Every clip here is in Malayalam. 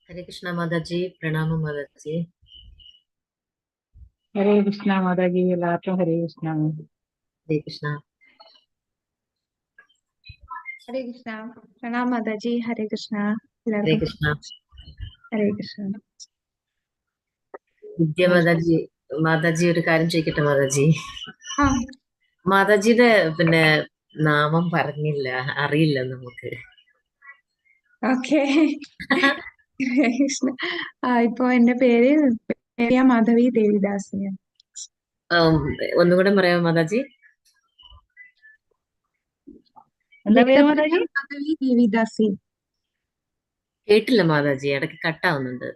हरे कृष्णा माता जी। प्रणाम माता जी। ഹരേ കൃഷ്ണ മാതാജി, എല്ലാവർക്കും ഹരേ കൃഷ്ണ. हरे कृष्णा। हरे कृष्णा। प्रणाम माता जी। हरे कृष्णा। हरे എല്ലാവർക്കും कृष्णा। ഹരേ കൃഷ്ണ. വിദ്യ മാതാജി, മാതാജി ഒരു കാര്യം ചോദിക്കട്ടെ മാതാജി? ആ മാതാജിയുടെ നാമം പറഞ്ഞില്ല, അറിയില്ല നമുക്ക്. ഓക്കെ. ഹരേ കൃഷ്ണ. ഇപ്പൊ എന്റെ പേര് മാധവി ദേവിദാസിന്. ഉം, ഒന്നും കൂടെ പറയാമോ മാതാജി? എന്താ പേര് മാതാജി? മാധവി ദേവിദാസി. കേട്ടില്ല മാതാജി, ഇടയ്ക്ക് കട്ടാവുന്നുണ്ട്.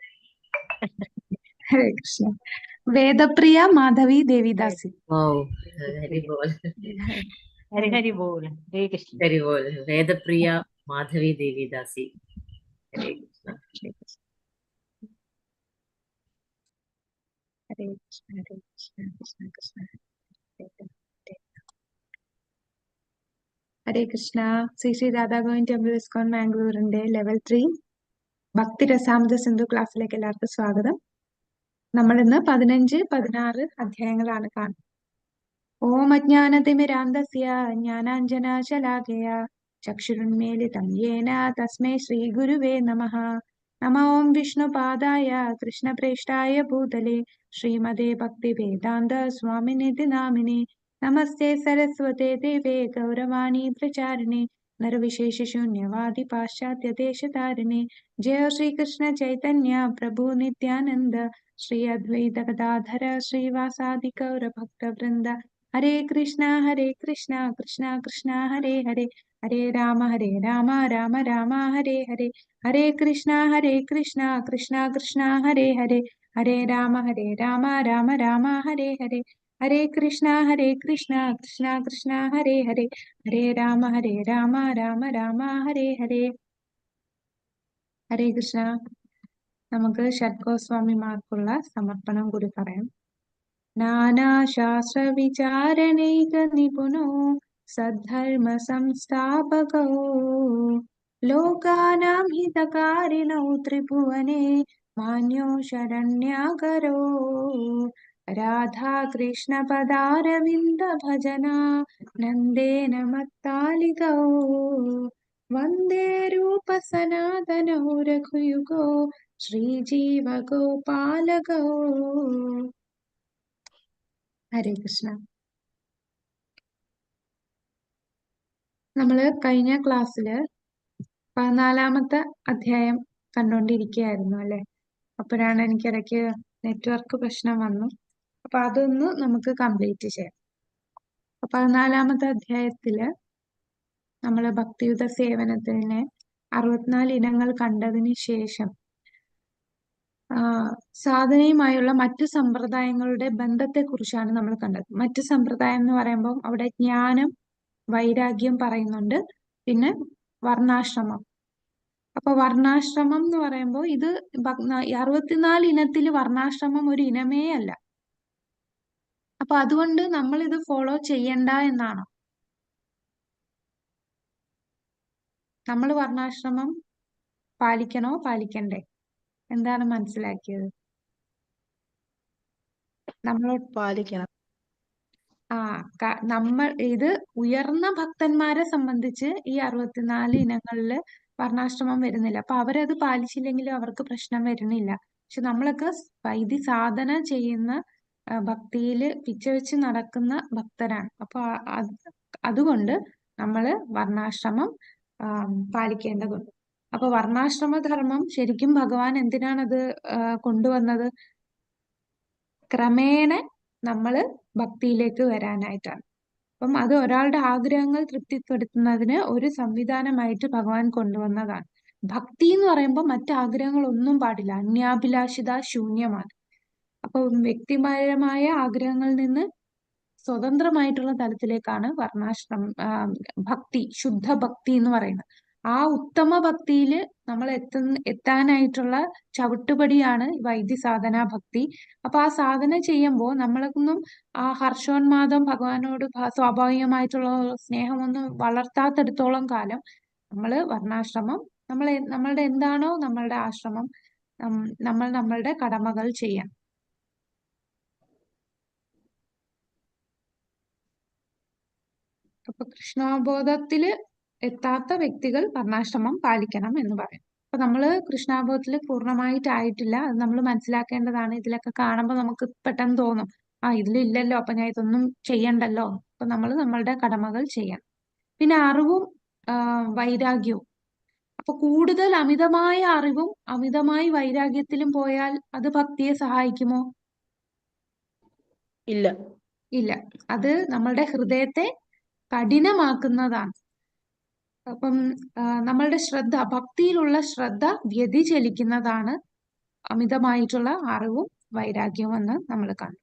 ഹരേ കൃഷ്ണ. വേദപ്രിയ മാധവി ദേവിദാസി. ഓ, ഹരി ബോൽ. ഹരി ഹരി ബോൽ. ഹരേ കൃഷ്ണ. ഹരി ബോൽ. വേദപ്രിയ മാധവി ദേവിദാസി. ഹരേ കൃഷ്ണ. ഹരേ കൃഷ്ണ. ഹരേ കൃഷ്ണ. കൃഷ്ണ കൃഷ്ണ ഹരേ കൃഷ്ണ. ശ്രീ ശ്രീ രാധാ ഗോവിന്ദ് ടെമ്പിൾ ഇസ്കോൺ മാംഗ്ലൂരിന്റെ ലെവൽ 3 ഭക്തി രസാമൃത സിന്ധു ക്ലാസ്സിലേക്ക് എല്ലാവർക്കും സ്വാഗതം. നമ്മൾ ഇന്ന് 15, 16 അധ്യായങ്ങളാണ് കാണുന്നത്. ഓം അജ്ഞാനതിമിരാന്തസ്യ ജ്ഞാനാഞ്ജനശലാകയ ചക്ഷുരുന്മീലിതം യേന തസ്മൈ ശ്രീ ഗുരുവേ നമഃ. നമ ഓം വിഷ്ണുപാദായ കൃഷ്ണപ്രേഷ്ഠായ ഭൂതലേ ശ്രീമതേ ഭക്തിവേദാന്ത സ്വാമിനിധി നാമിനെ. നമസ്തേ സരസ്വതേ ദേവേ ഗൗരവാണി പ്രചാരിണേ നിർവിശേഷശൂന്യവാദി പാശ്ചാത്യദേശതാരിണേ. ജയ ശ്രീകൃഷ്ണ ചൈതന്യ പ്രഭു നിത്യാനന്ദ ശ്രീ അദ്വൈത ഗദാധര ശ്രീവാസാദി ഗൗരഭക്തവൃന്ദ. ഹരേ കൃഷ്ണ കൃഷ്ണ കൃഷ്ണ ഹരേ ഹരേ, ഹരേ രാമ രാമ രാമ ഹരേ ഹരേ. ഹരേ കൃഷ്ണ കൃഷ്ണ കൃഷ്ണ ഹരേ ഹരേ, ഹരേ രാമ രാമ രാമ ഹരേ ഹരേ. ഹരേ കൃഷ്ണ കൃഷ്ണ കൃഷ്ണ ഹരേ ഹരേ, ഹരേ രാമ രാമ രാമ ഹരേ ഹരേ. ഹരേ കൃഷ്ണ. നമുക്ക് ഷഡ്ഗോസ്വാമിമാർക്കുള്ള സമർപ്പണം കൂടി പറയാം. नानाशास्त्रविचारणैकनिपुणो सद्धर्मसंस्थापकौ लोकानां हितकारिणौ त्रिभुवने मान्यो शरण्यागरो. राधाकृष्णपदारविन्दभजना नन्देन मत्तालिकौ वन्दे रूपसनातनौ रघुयुगो श्रीजीवगोपालकौ. ഹരേ കൃഷ്ണ. നമ്മള് കഴിഞ്ഞ ക്ലാസ്സില് 14-ാമത്തെ അധ്യായം കണ്ടുകൊണ്ടിരിക്കുകയായിരുന്നു അല്ലെ. അപ്പോഴാണ് എനിക്കിടയ്ക്ക് നെറ്റ്വർക്ക് പ്രശ്നം വന്നു. അപ്പൊ അതൊന്ന് നമുക്ക് കംപ്ലീറ്റ് ചെയ്യാം. 14-ാമത്തെ അധ്യായത്തില് നമ്മള് ഭക്തിയുത സേവനത്തിന് 64 ഇനങ്ങൾ കണ്ടതിന് ശേഷം സാധനയുമായുള്ള മറ്റു സമ്പ്രദായങ്ങളുടെ ബന്ധത്തെ കുറിച്ചാണ് നമ്മൾ കണ്ടത്. മറ്റു സമ്പ്രദായം എന്ന് പറയുമ്പോൾ അവിടെ ജ്ഞാനം, വൈരാഗ്യം പറയുന്നുണ്ട്, പിന്നെ വർണ്ണാശ്രമം. അപ്പൊ വർണ്ണാശ്രമം എന്ന് പറയുമ്പോൾ ഇത് 64 ഇനത്തിൽ വർണ്ണാശ്രമം ഒരു ഇനമേ അല്ല. അപ്പൊ അതുകൊണ്ട് നമ്മൾ ഇത് ഫോളോ ചെയ്യണ്ട എന്നാണോ? നമ്മൾ വർണ്ണാശ്രമം പാലിക്കണോ പാലിക്കണ്ടേ? എന്താണ് മനസ്സിലാക്കിയത്? നമ്മൾ പാലിക്കണം. നമ്മൾ ഇത് ഉയർന്ന ഭക്തന്മാരെ സംബന്ധിച്ച് ഈ 64 ഇനങ്ങളില് വർണ്ണാശ്രമം വരുന്നില്ല. അപ്പൊ അവരത് പാലിച്ചില്ലെങ്കിലും അവർക്ക് പ്രശ്നം വരുന്നില്ല. പക്ഷെ നമ്മളൊക്കെ വൈദി സാധന ചെയ്യുന്ന ഭക്തിയില് പിച്ചവെച്ച് നടക്കുന്ന ഭക്തരാണ്. അപ്പൊ അതുകൊണ്ട് നമ്മള് വർണ്ണാശ്രമം പാലിക്കേണ്ടതുണ്ട്. അപ്പൊ വർണ്ണാശ്രമ ധർമ്മം ശരിക്കും ഭഗവാൻ എന്തിനാണത് കൊണ്ടുവന്നത്? ക്രമേണ നമ്മള് ഭക്തിയിലേക്ക് വരാനായിട്ടാണ്. അപ്പം അത് ഒരാളുടെ ആഗ്രഹങ്ങൾ തൃപ്തിപ്പെടുത്തുന്നതിന് ഒരു സംവിധാനമായിട്ട് ഭഗവാൻ കൊണ്ടുവന്നതാണ്. ഭക്തി എന്ന് പറയുമ്പോൾ മറ്റു ആഗ്രഹങ്ങളൊന്നും പാടില്ല, അന്യാഭിലാഷിത ശൂന്യമാണ്. അപ്പൊ വ്യക്തിപരമായ ആഗ്രഹങ്ങളിൽ നിന്ന് സ്വതന്ത്രമായിട്ടുള്ള തലത്തിലേക്കാണ് ഭക്തി, ശുദ്ധ ഭക്തി എന്ന് പറയുന്നത്. ആ ഉത്തമ ഭക്തിയില് നമ്മൾ എത്താനായിട്ടുള്ള ചവിട്ടുപടിയാണ് വൈദ്യസാധന ഭക്തി. അപ്പൊ ആ സാധന ചെയ്യുമ്പോൾ നമ്മളൊന്നും ആ ഹർഷോന്മാദം, ഭഗവാനോട് സ്വാഭാവികമായിട്ടുള്ള സ്നേഹമൊന്നും വളർത്താത്തിടത്തോളം കാലം നമ്മള് വർണ്ണാശ്രമം, നമ്മളുടെ എന്താണോ നമ്മളുടെ ആശ്രമം നമ്മൾ നമ്മളുടെ കടമകൾ ചെയ്യാം. അപ്പൊ കൃഷ്ണാബോധത്തില് എത്താത്ത വ്യക്തികൾ വർണ്ണാശ്രമം പാലിക്കണം എന്ന് പറയും. അപ്പൊ നമ്മള് കൃഷ്ണാബോധത്തിൽ പൂർണ്ണമായിട്ടായിട്ടില്ല. അത് നമ്മൾ മനസ്സിലാക്കേണ്ടതാണ്. ഇതിലൊക്കെ കാണുമ്പോൾ നമുക്ക് പെട്ടെന്ന് തോന്നും, ഇതിലില്ലല്ലോ, അപ്പൊ ഞാൻ ഇതൊന്നും ചെയ്യണ്ടല്ലോ. അപ്പൊ നമ്മൾ നമ്മളുടെ കടമകൾ ചെയ്യാം. പിന്നെ അറിവും വൈരാഗ്യവും. അപ്പൊ കൂടുതൽ അമിതമായ അറിവും അമിതമായി വൈരാഗ്യത്തിലും പോയാൽ അത് ഭക്തിയെ സഹായിക്കുമോ? ഇല്ല. ഇല്ല. അത് നമ്മളുടെ ഹൃദയത്തെ കഠിനമാക്കുന്നതാണ്. അപ്പം നമ്മളുടെ ശ്രദ്ധ, ഭക്തിയിലുള്ള ശ്രദ്ധ വ്യതിചലിക്കുന്നതാണ് അമിതമായിട്ടുള്ള അറിവും വൈരാഗ്യവും എന്ന് നമ്മൾ കണ്ടു.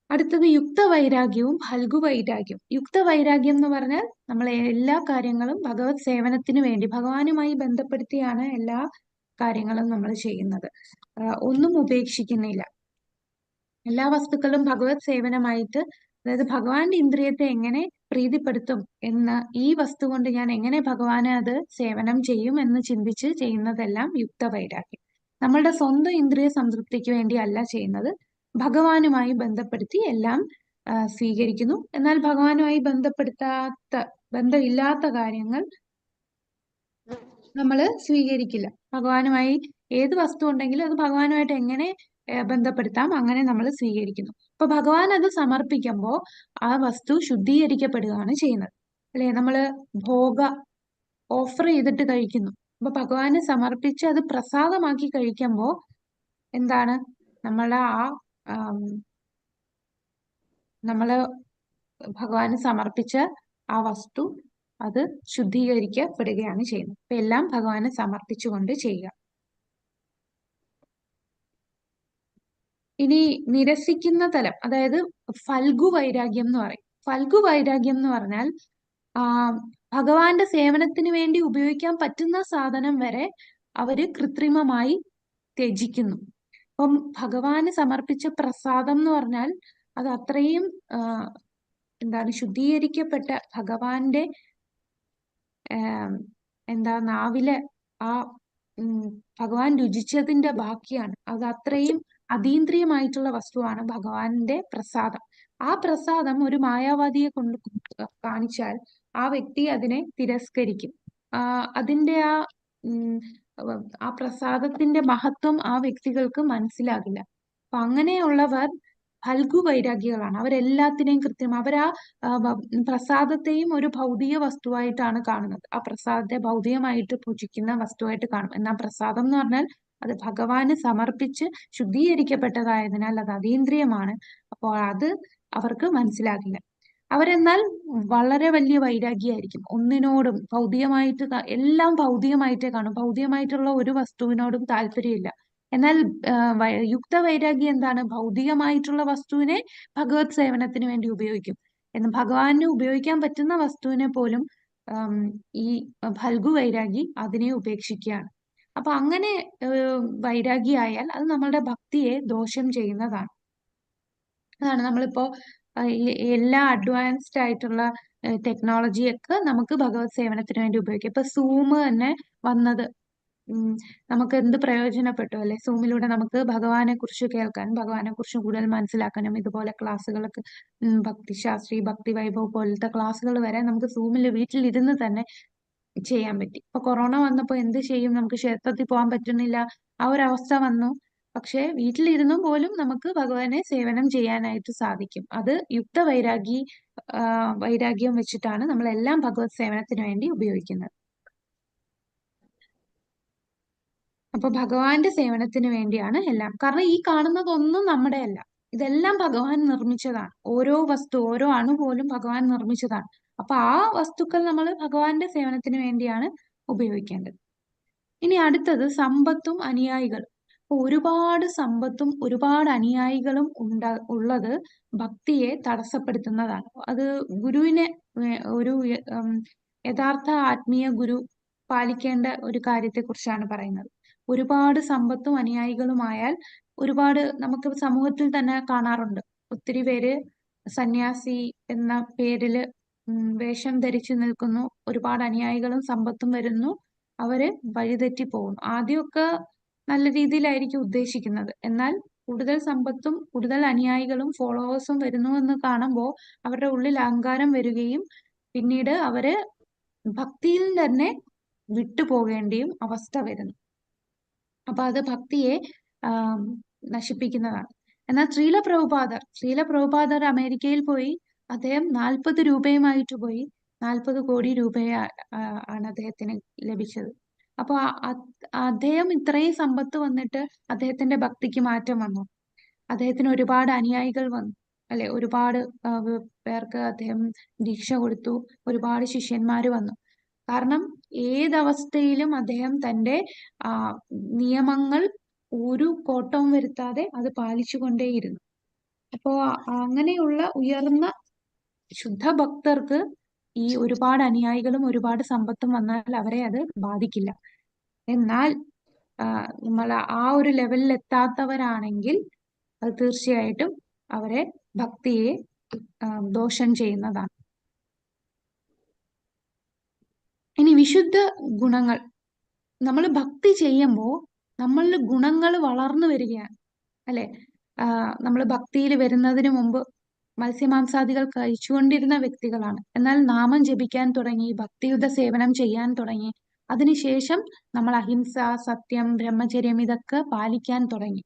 അടുത്തത് യുക്തവൈരാഗ്യവും ഫൽഗുവൈരാഗ്യവും. യുക്തവൈരാഗ്യം എന്ന് പറഞ്ഞാൽ നമ്മൾ എല്ലാ കാര്യങ്ങളും ഭഗവത് സേവനത്തിന് വേണ്ടി ഭഗവാനുമായി ബന്ധപ്പെടുത്തിയാണ് എല്ലാ കാര്യങ്ങളും നമ്മൾ ചെയ്യുന്നത്. ഒന്നും ഉപേക്ഷിക്കുന്നില്ല. എല്ലാ വസ്തുക്കളും ഭഗവത് സേവനമായിട്ട്, അതായത് ഭഗവാന്റെ ഇന്ദ്രിയത്തെ എങ്ങനെ പ്രീതിപ്പെടുത്തും എന്ന്, ഈ വസ്തു കൊണ്ട് ഞാൻ എങ്ങനെ ഭഗവാനെ അത് സേവനം ചെയ്യും എന്ന് ചിന്തിച്ച് ചെയ്യുന്നതെല്ലാം യുക്തവൈരാഗ്യം. നമ്മളുടെ സ്വന്തം ഇന്ദ്രിയ സംതൃപ്തിക്ക് വേണ്ടി അല്ല ചെയ്യുന്നത്, ഭഗവാനുമായി ബന്ധപ്പെടുത്തി എല്ലാം സ്വീകരിക്കുന്നു. എന്നാൽ ഭഗവാനുമായി ബന്ധമില്ലാത്ത കാര്യങ്ങൾ നമ്മൾ സ്വീകരിക്കില്ല. ഭഗവാനുമായി ഏത് വസ്തു ഉണ്ടെങ്കിലും അത് ഭഗവാനുമായിട്ട് എങ്ങനെ ബന്ധപ്പെടുത്താം അങ്ങനെ നമ്മൾ സ്വീകരിക്കുന്നു. അപ്പൊ ഭഗവാൻ അത് സമർപ്പിക്കുമ്പോൾ ആ വസ്തു ശുദ്ധീകരിക്കപ്പെടുകയാണ് ചെയ്യുന്നത്, അല്ലെ? നമ്മള് ഭോഗ ഓഫർ ചെയ്തിട്ട് കഴിക്കുന്നു. അപ്പൊ ഭഗവാന് സമർപ്പിച്ച് അത് പ്രസാദമാക്കി കഴിക്കുമ്പോൾ എന്താണ്, നമ്മളെ നമ്മള് ഭഗവാന് സമർപ്പിച്ച ആ വസ്തു അത് ശുദ്ധീകരിക്കപ്പെടുകയാണ് ചെയ്യുന്നത്. അപ്പൊ എല്ലാം ഭഗവാന് സമർപ്പിച്ചുകൊണ്ട് ചെയ്യുക. ഇനി നിരസിക്കുന്ന തലം, അതായത് ഫൽഗു വൈരാഗ്യം എന്ന് പറയും. ഫൽഗു വൈരാഗ്യം എന്ന് പറഞ്ഞാൽ ഭഗവാന്റെ സേവനത്തിന് വേണ്ടി ഉപയോഗിക്കാൻ പറ്റുന്ന സാധനം വരെ അവര് കൃത്രിമമായി ത്യജിക്കുന്നു. അപ്പം ഭഗവാന് സമർപ്പിച്ച പ്രസാദം എന്ന് പറഞ്ഞാൽ അത് അത്രയും എന്താണ്, ശുദ്ധീകരിക്കപ്പെട്ട ഭഗവാന്റെ നാവിലെ ആ ഭഗവാൻ രുചിച്ചതിന്റെ ബാക്കിയാണ്. അത് അത്രയും അതീന്ദ്രിയമായിട്ടുള്ള വസ്തുവാണ് ഭഗവാന്റെ പ്രസാദം. ആ പ്രസാദം ഒരു മായാവാദിയെ കൊണ്ട് കാണിച്ചാൽ ആ വ്യക്തി അതിനെ തിരസ്കരിക്കും. അതിന്റെ ആ പ്രസാദത്തിന്റെ മഹത്വം ആ വ്യക്തികൾക്ക് മനസ്സിലാകില്ല. അപ്പൊ അങ്ങനെയുള്ളവർ ഫൽഗു വൈരാഗ്യങ്ങളാണ്. അവരെല്ലാത്തിനെയും അവരാ പ്രസാദത്തെയും ഒരു ഭൗതിക വസ്തുവായിട്ടാണ് കാണുന്നത്. ആ പ്രസാദത്തെ ഭൗതികമായിട്ട് പൂജിക്കുന്ന വസ്തുവായിട്ട് കാണും. എന്നാൽ പ്രസാദം എന്ന് പറഞ്ഞാൽ അത് ഭഗവാന് സമർപ്പിച്ച് ശുദ്ധീകരിക്കപ്പെട്ടതായതിനാൽ അത് അതീന്ദ്രിയമാണ്. അപ്പോൾ അത് അവർക്ക് മനസ്സിലാകില്ല. അവരെന്നാൽ വളരെ വലിയ വൈരാഗ്യമായിരിക്കും. ഒന്നിനോടും ഭൗതികമായിട്ട് എല്ലാം ഭൗതികമായിട്ടേ കാണും. ഭൗതികമായിട്ടുള്ള ഒരു വസ്തുവിനോടും താല്പര്യമില്ല. എന്നാൽ യുക്ത വൈരാഗ്യം എന്താണ്? ഭൗതികമായിട്ടുള്ള വസ്തുവിനെ ഭഗവത് സേവനത്തിന് വേണ്ടി ഉപയോഗിക്കും. എന്ന് ഭഗവാന് ഉപയോഗിക്കാൻ പറ്റുന്ന വസ്തുവിനെ പോലും ഈ ഫൽഗു വൈരാഗി അതിനെ ഉപേക്ഷിക്കുകയാണ്. അപ്പൊ അങ്ങനെ വൈരാഗിയായാൽ അത് നമ്മളുടെ ഭക്തിയെ ദോഷം ചെയ്യുന്നതാണ്. അതാണ് നമ്മളിപ്പോ എല്ലാ അഡ്വാൻസ്ഡ് ആയിട്ടുള്ള ടെക്നോളജിയൊക്കെ നമുക്ക് ഭഗവത് സേവനത്തിന് വേണ്ടി ഉപയോഗിക്കാം. ഇപ്പൊ സൂം തന്നെ വന്നത് നമുക്ക് എന്ത് പ്രയോജനപ്പെട്ടു, അല്ലെ? സൂമിലൂടെ നമുക്ക് ഭഗവാനെ കുറിച്ച് കേൾക്കാനും ഭഗവാനെ കുറിച്ച് കൂടുതൽ മനസ്സിലാക്കാനും ഇതുപോലെ ക്ലാസ്സുകളൊക്കെ ഭക്തിശാസ്ത്രി, ഭക്തി വൈഭവ് പോലത്തെ ക്ലാസ്സുകൾ വരെ നമുക്ക് സൂമിൽ വീട്ടിലിരുന്ന് തന്നെ ചെയ്യാൻ പറ്റി. ഇപ്പൊ കൊറോണ വന്നപ്പോ എന്ത് ചെയ്യും? നമുക്ക് ക്ഷേത്രത്തിൽ പോകാൻ പറ്റുന്നില്ല, ആ ഒരു അവസ്ഥ വന്നു. പക്ഷെ വീട്ടിലിരുന്നും പോലും നമുക്ക് ഭഗവാനെ സേവനം ചെയ്യാനായിട്ട് സാധിക്കും. അത് യുക്ത വൈരാഗ്യം വെച്ചിട്ടാണ് നമ്മളെല്ലാം ഭഗവത് സേവനത്തിന് വേണ്ടി ഉപയോഗിക്കുന്നത്. അപ്പൊ ഭഗവാന്റെ സേവനത്തിന് വേണ്ടിയാണ് എല്ലാം. കാരണം ഈ കാണുന്നതൊന്നും നമ്മുടെ അല്ല, ഇതെല്ലാം ഭഗവാൻ നിർമ്മിച്ചതാണ്. ഓരോ വസ്തു, ഓരോ അണു പോലും ഭഗവാൻ നിർമ്മിച്ചതാണ്. അപ്പൊ ആ വസ്തുക്കൾ നമ്മൾ ഭഗവാന്റെ സേവനത്തിന് വേണ്ടിയാണ് ഉപയോഗിക്കേണ്ടത്. ഇനി അടുത്തത് സമ്പത്തും അനുയായികളും. ഒരുപാട് സമ്പത്തും ഒരുപാട് അനുയായികളും ഉള്ളത് ഭക്തിയെ തടസ്സപ്പെടുത്തുന്നതാണ്. അത് ഗുരുവിനെ, ഒരു യഥാർത്ഥ ആത്മീയ ഗുരു പാലിക്കേണ്ട ഒരു കാര്യത്തെ കുറിച്ചാണ് പറയുന്നത്. ഒരുപാട് സമ്പത്തും അനുയായികളുമായാൽ ഒരുപാട് നമുക്ക് സമൂഹത്തിൽ തന്നെ കാണാറുണ്ട്. ഒത്തിരി പേര് സന്യാസി എന്ന പേരില് വേഷം ധരിച്ചു നിൽക്കുന്നു. ഒരുപാട് അനുയായികളും സമ്പത്തും വരുന്നു. അവര് വഴിതെറ്റി പോകുന്നു. ആദ്യമൊക്കെ നല്ല രീതിയിലായിരിക്കും ഉദ്ദേശിക്കുന്നത്. എന്നാൽ കൂടുതൽ സമ്പത്തും കൂടുതൽ അനുയായികളും ഫോളോവേഴ്സും വരുന്നു എന്ന് കാണുമ്പോൾ അവരുടെ ഉള്ളിൽ അഹങ്കാരം വരികയും പിന്നീട് അവര് ഭക്തിയിൽ തന്നെ വിട്ടുപോകേണ്ടിയും അവസ്ഥ വരുന്നു. അപ്പൊ അത് ഭക്തിയെ നശിപ്പിക്കുന്നതാണ്. എന്നാൽ ശ്രീല പ്രഭുപാദർ അമേരിക്കയിൽ പോയി അദ്ദേഹം 40 രൂപയുമായിട്ട് പോയി. 40 കോടി ആണ് അദ്ദേഹത്തിന് ലഭിച്ചത്. അപ്പൊ അദ്ദേഹം ഇത്രയും സമ്പത്ത് വന്നിട്ട് അദ്ദേഹത്തിന്റെ ഭക്തിക്ക് മാറ്റം വന്നു. അദ്ദേഹത്തിന് ഒരുപാട് അനുയായികൾ വന്നു, അല്ലെ? ഒരുപാട് പേർക്ക് അദ്ദേഹം ദീക്ഷ കൊടുത്തു, ഒരുപാട് ശിഷ്യന്മാര് വന്നു. കാരണം ഏതവസ്ഥയിലും അദ്ദേഹം തന്റെ നിയമങ്ങൾ ഒരു കോട്ടവും വരുത്താതെ അത് പാലിച്ചുകൊണ്ടേയിരുന്നു. അപ്പോ അങ്ങനെയുള്ള ഉയർന്ന ശുദ്ധ ഭക്തർക്ക് ഈ ഒരുപാട് അനുയായികളും ഒരുപാട് സമ്പത്തും വന്നാൽ അവരെ അത് ബാധിക്കില്ല. എന്നാൽ നമ്മൾ ആ ഒരു ലെവലിൽ എത്താത്തവരാണെങ്കിൽ അത് തീർച്ചയായിട്ടും അവരെ ഭക്തിയെ ദോഷം ചെയ്യുന്നതാണ്. ഇനി വിശുദ്ധ ഗുണങ്ങൾ. നമ്മൾ ഭക്തി ചെയ്യുമ്പോൾ നമ്മളിൽ ഗുണങ്ങൾ വളർന്നു വരികയാണ്, അല്ലെ? നമ്മൾ ഭക്തിയിൽ വരുന്നതിന് മുമ്പ് മത്സ്യമാംസാദികൾ കഴിച്ചുകൊണ്ടിരുന്ന വ്യക്തികളാണ്. എന്നാൽ നാമം ജപിക്കാൻ തുടങ്ങി, ഭക്തിയുത സേവനം ചെയ്യാൻ തുടങ്ങി. അതിനുശേഷം നമ്മൾ അഹിംസ, സത്യം, ബ്രഹ്മചര്യം ഇതൊക്കെ പാലിക്കാൻ തുടങ്ങി.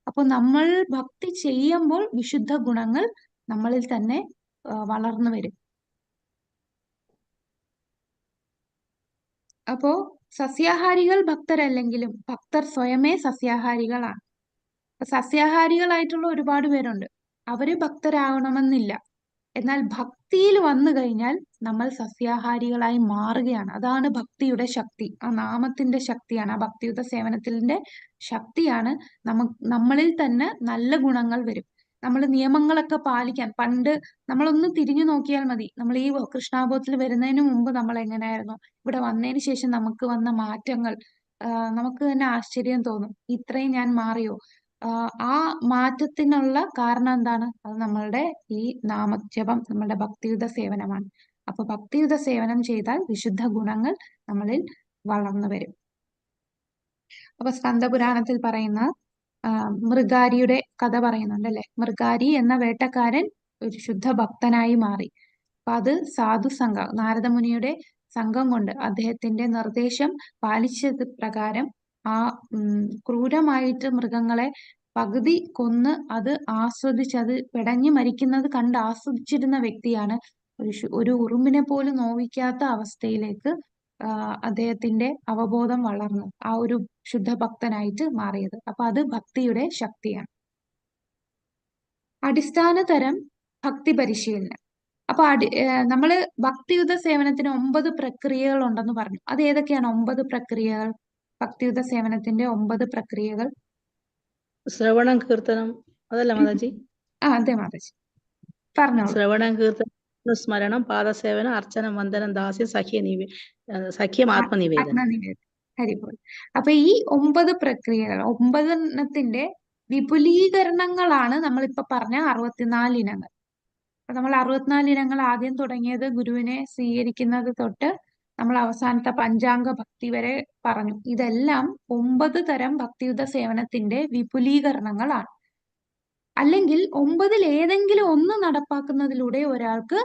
അപ്പൊ നമ്മൾ ഭക്തി ചെയ്യുമ്പോൾ വിശുദ്ധ ഗുണങ്ങൾ നമ്മളിൽ തന്നെ വളർന്നു വരും. അപ്പോ സസ്യാഹാരികൾ ഭക്തരല്ലെങ്കിലും ഭക്തർ സ്വയമേ സസ്യാഹാരികളാണ്. സസ്യാഹാരികളായിട്ടുള്ള ഒരുപാട് പേരുണ്ട്, അവര് ഭക്തരാകണമെന്നില്ല. എന്നാൽ ഭക്തിയിൽ വന്നു കഴിഞ്ഞാൽ നമ്മൾ സസ്യാഹാരികളായി മാറുകയാണ്. അതാണ് ഭക്തിയുടെ ശക്തി, ആ നാമത്തിന്റെ ശക്തിയാണ്, ആ ഭക്തിയുത സേവനത്തിന്റെ ശക്തിയാണ്. നമ്മളിൽ തന്നെ നല്ല ഗുണങ്ങൾ വരും. നമ്മൾ നിയമങ്ങളൊക്കെ പാലിക്കാൻ, പണ്ട് നമ്മളൊന്ന് തിരിഞ്ഞു നോക്കിയാൽ മതി. നമ്മൾ ഈ കൃഷ്ണാബോധത്തിൽ വരുന്നതിന് മുമ്പ് നമ്മൾ എങ്ങനെയായിരുന്നു, ഇവിടെ വന്നതിന് ശേഷം നമുക്ക് വന്ന മാറ്റങ്ങൾ നമുക്ക് തന്നെ ആശ്ചര്യം തോന്നും. ഇത്രയും ഞാൻ മാറിയോ? ആ മാറ്റത്തിനുള്ള കാരണം എന്താണ്? അത് നമ്മളുടെ ഈ നാമജപം, നമ്മളുടെ ഭക്തിയുത സേവനമാണ്. അപ്പൊ ഭക്തിയുത സേവനം ചെയ്താൽ വിശുദ്ധ ഗുണങ്ങൾ നമ്മളിൽ വളർന്നു വരും. അപ്പൊ സ്കന്ദപുരാണത്തിൽ പറയുന്ന മൃഗാരിയുടെ കഥ പറയുന്നുണ്ട്, അല്ലെ? മൃഗാരി എന്ന വേട്ടക്കാരൻ ഒരു ശുദ്ധ ഭക്തനായി മാറി. അപ്പൊ അത് സാധു സംഘം, നാരദമുനിയുടെ സംഘം കൊണ്ട് അദ്ദേഹത്തിന്റെ നിർദ്ദേശം പാലിച്ചത് പ്രകാരം ആ ക്രൂരമായിട്ട് മൃഗങ്ങളെ പകുതി കൊന്ന് അത് ആസ്വദിച്ച്, അത് പിടഞ്ഞു മരിക്കുന്നത് കണ്ട് ആസ്വദിച്ചിരുന്ന വ്യക്തിയാണ് ഒരു ഉറുമ്പിനെ പോലും നോവിക്കാത്ത അവസ്ഥയിലേക്ക് അദ്ദേഹത്തിന്റെ അവബോധം വളർന്നു ആ ഒരു ശുദ്ധഭക്തനായിട്ട് മാറിയത്. അപ്പൊ അത് ഭക്തിയുടെ ശക്തിയാണ്. അടിസ്ഥാന തരം ഭക്തി പരിശീലനം. അപ്പൊ നമ്മള് ഭക്തിയുത സേവനത്തിന് 9 പ്രക്രിയകൾ ഉണ്ടെന്ന് പറഞ്ഞു. അത് ഏതൊക്കെയാണ് 9 പ്രക്രിയകൾ? ഭക്തിയുത സേവനത്തിന്റെ 9 പ്രക്രിയകൾ. ശ്രവണം, കീർത്തനം, അതല്ല മാതാജി? അതെ മാതാജി, പറഞ്ഞോളൂ. ശ്രവണം, കീർത്തനം, സ്മരണം, പാദസേവനം, അർച്ചനം, വന്ദനം, ദാസ്യം, സഖ്യം, ആത്മനിവേദനം. ഹരിപോൽ. അപ്പൊ ഈ 9 പ്രക്രിയകൾ, 9 എണ്ണത്തിന്റെ വിപുലീകരണങ്ങളാണ് നമ്മളിപ്പോ പറഞ്ഞ 64 ഇനങ്ങൾ. അപ്പൊ നമ്മൾ 64 ഇനങ്ങൾ ആദ്യം തുടങ്ങിയത് ഗുരുവിനെ സ്വീകരിക്കുന്നത് തൊട്ട് നമ്മൾ അവസാനത്തെ പഞ്ചാംഗ ഭക്തി വരെ പറഞ്ഞു. ഇതെല്ലാം 9 തരം ഭക്തിയുത സേവനത്തിന്റെ വിപുലീകരണങ്ങളാണ്. അല്ലെങ്കിൽ 9-ൽ ഏതെങ്കിലും ഒന്ന് നടപ്പാക്കുന്നതിലൂടെ ഒരാൾക്ക്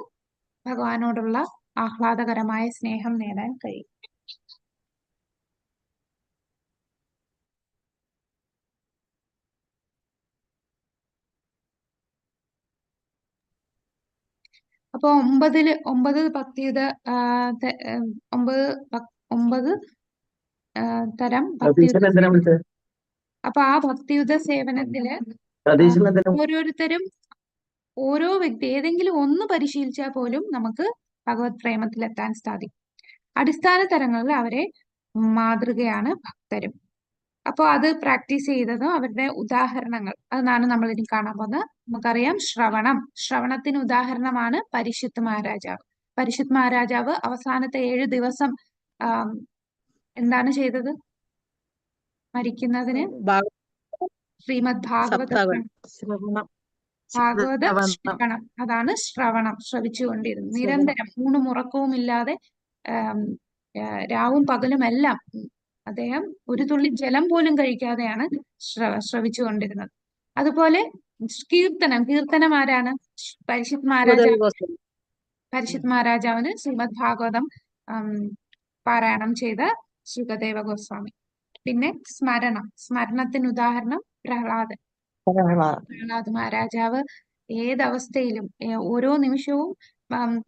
ഭഗവാനോടുള്ള ആഹ്ലാദകരമായ സ്നേഹം നേടാൻ കഴിയും. അപ്പൊ 9 ഭക്തിയുത 9 തരം ഭക്തിയുത. അപ്പൊ ആ ഭക്തിയുത സേവനത്തില് ഓരോരുത്തരും ഓരോ വ്യക്തി ഏതെങ്കിലും ഒന്ന് പരിശീലിച്ചാൽ പോലും നമുക്ക് ഭഗവത് പ്രേമത്തിലെത്താൻ സാധിക്കും. അടിസ്ഥാന തരങ്ങളിൽ അവരെ മാതൃകയാണ് ഭക്തരും. അപ്പോൾ അത് പ്രാക്ടീസ് ചെയ്തതും അവരുടെ ഉദാഹരണങ്ങൾ അതാണ് നമ്മൾ ഇനി കാണാൻ പോകുന്നത്. നമുക്കറിയാം ശ്രവണത്തിന് ഉദാഹരണമാണ് പരീക്ഷിത് മഹാരാജാവ്. പരീക്ഷിത് മഹാരാജാവ് അവസാനത്തെ 7 ദിവസം എന്താണ് ചെയ്തത്? മരിക്കുന്നതിന് ശ്രീമദ് ഭാഗവത ശ്രവണം, അതാണ് ശ്രവണം. ശ്രവിച്ചുകൊണ്ടിരുന്നു നിരന്തരം, 3 മുറക്കവും ഇല്ലാതെ രാവും പകലും എല്ലാം അദ്ദേഹം ഒരു തുള്ളി ജലം പോലും കഴിക്കാതെയാണ് ശ്രവിച്ചുകൊണ്ടിരുന്നത്. അതുപോലെ കീർത്തനം ആരാണ്? പരിഷിത് സുഖദേവ മഹാരാജാവ്. ഗോസ്വാമി. പരിഷിത് മഹാരാജാവിന് ശ്രീമദ് ഭാഗവതം പാരായണം ചെയ്ത സുഖദേവ ഗോസ്വാമി. പിന്നെ സ്മരണത്തിന് ഉദാഹരണം പ്രഹ്ലാദൻ. പ്രഹ്ലാദ് മഹാരാജാവ് ഏതവസ്ഥയിലും ഓരോ നിമിഷവും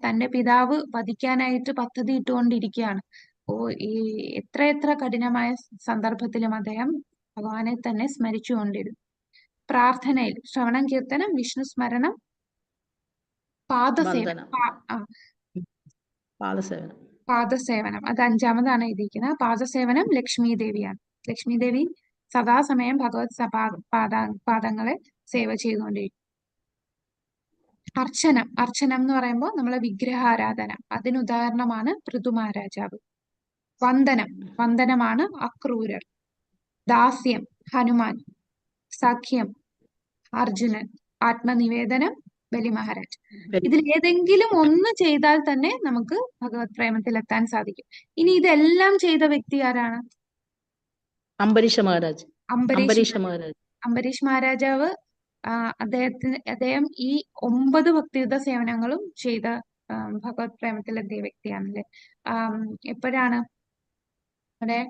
തന്റെ പിതാവ് വധിക്കാനായിട്ട് പദ്ധതി ഇട്ടുകൊണ്ടിരിക്കുകയാണ്. ഈ എത്ര കഠിനമായ സന്ദർഭത്തിലും അദ്ദേഹം ഭഗവാനെ തന്നെ സ്മരിച്ചുകൊണ്ടിരുന്നു. പ്രാർത്ഥനയിൽ ശ്രവണം, കീർത്തനം, വിഷ്ണു സ്മരണം, പാദസേവനം. പാദസേവനം അത് 5-ാമതാണ് എഴുതിയിരിക്കുന്നത്. പാദസേവനം ലക്ഷ്മി ദേവിയാണ്. ലക്ഷ്മി ദേവി സദാസമയം ഭഗവത് പാദങ്ങളെ സേവ ചെയ്തുകൊണ്ടിരിക്കും. അർച്ചനം എന്ന് പറയുമ്പോൾ നമ്മളെ വിഗ്രഹാരാധന, അതിന് ഉദാഹരണമാണ് പൃഥു മഹാരാജാവ്. വന്ദനമാണ് അക്രൂരർ. ദാസ്യം ഹനുമാൻ. സഖ്യം അർജുനൻ. ആത്മനിവേദനം ബലി മഹാരാജ്. ഇതിൽ ഏതെങ്കിലും ഒന്ന് ചെയ്താൽ തന്നെ നമുക്ക് ഭഗവത് പ്രേമത്തിൽ എത്താൻ സാധിക്കും. ഇനി ഇതെല്ലാം ചെയ്ത വ്യക്തി ആരാണ്? അംബരീഷ മഹാരാജ്. അംബരീഷ് മഹാരാജാവ്. അദ്ദേഹം ഈ 9 ഭക്തിയുത സേവനങ്ങളും ചെയ്ത ഭഗവത് പ്രേമത്തിൽ എത്തിയ വ്യക്തിയാണല്ലേ. എപ്പോഴാണ് അവിടെ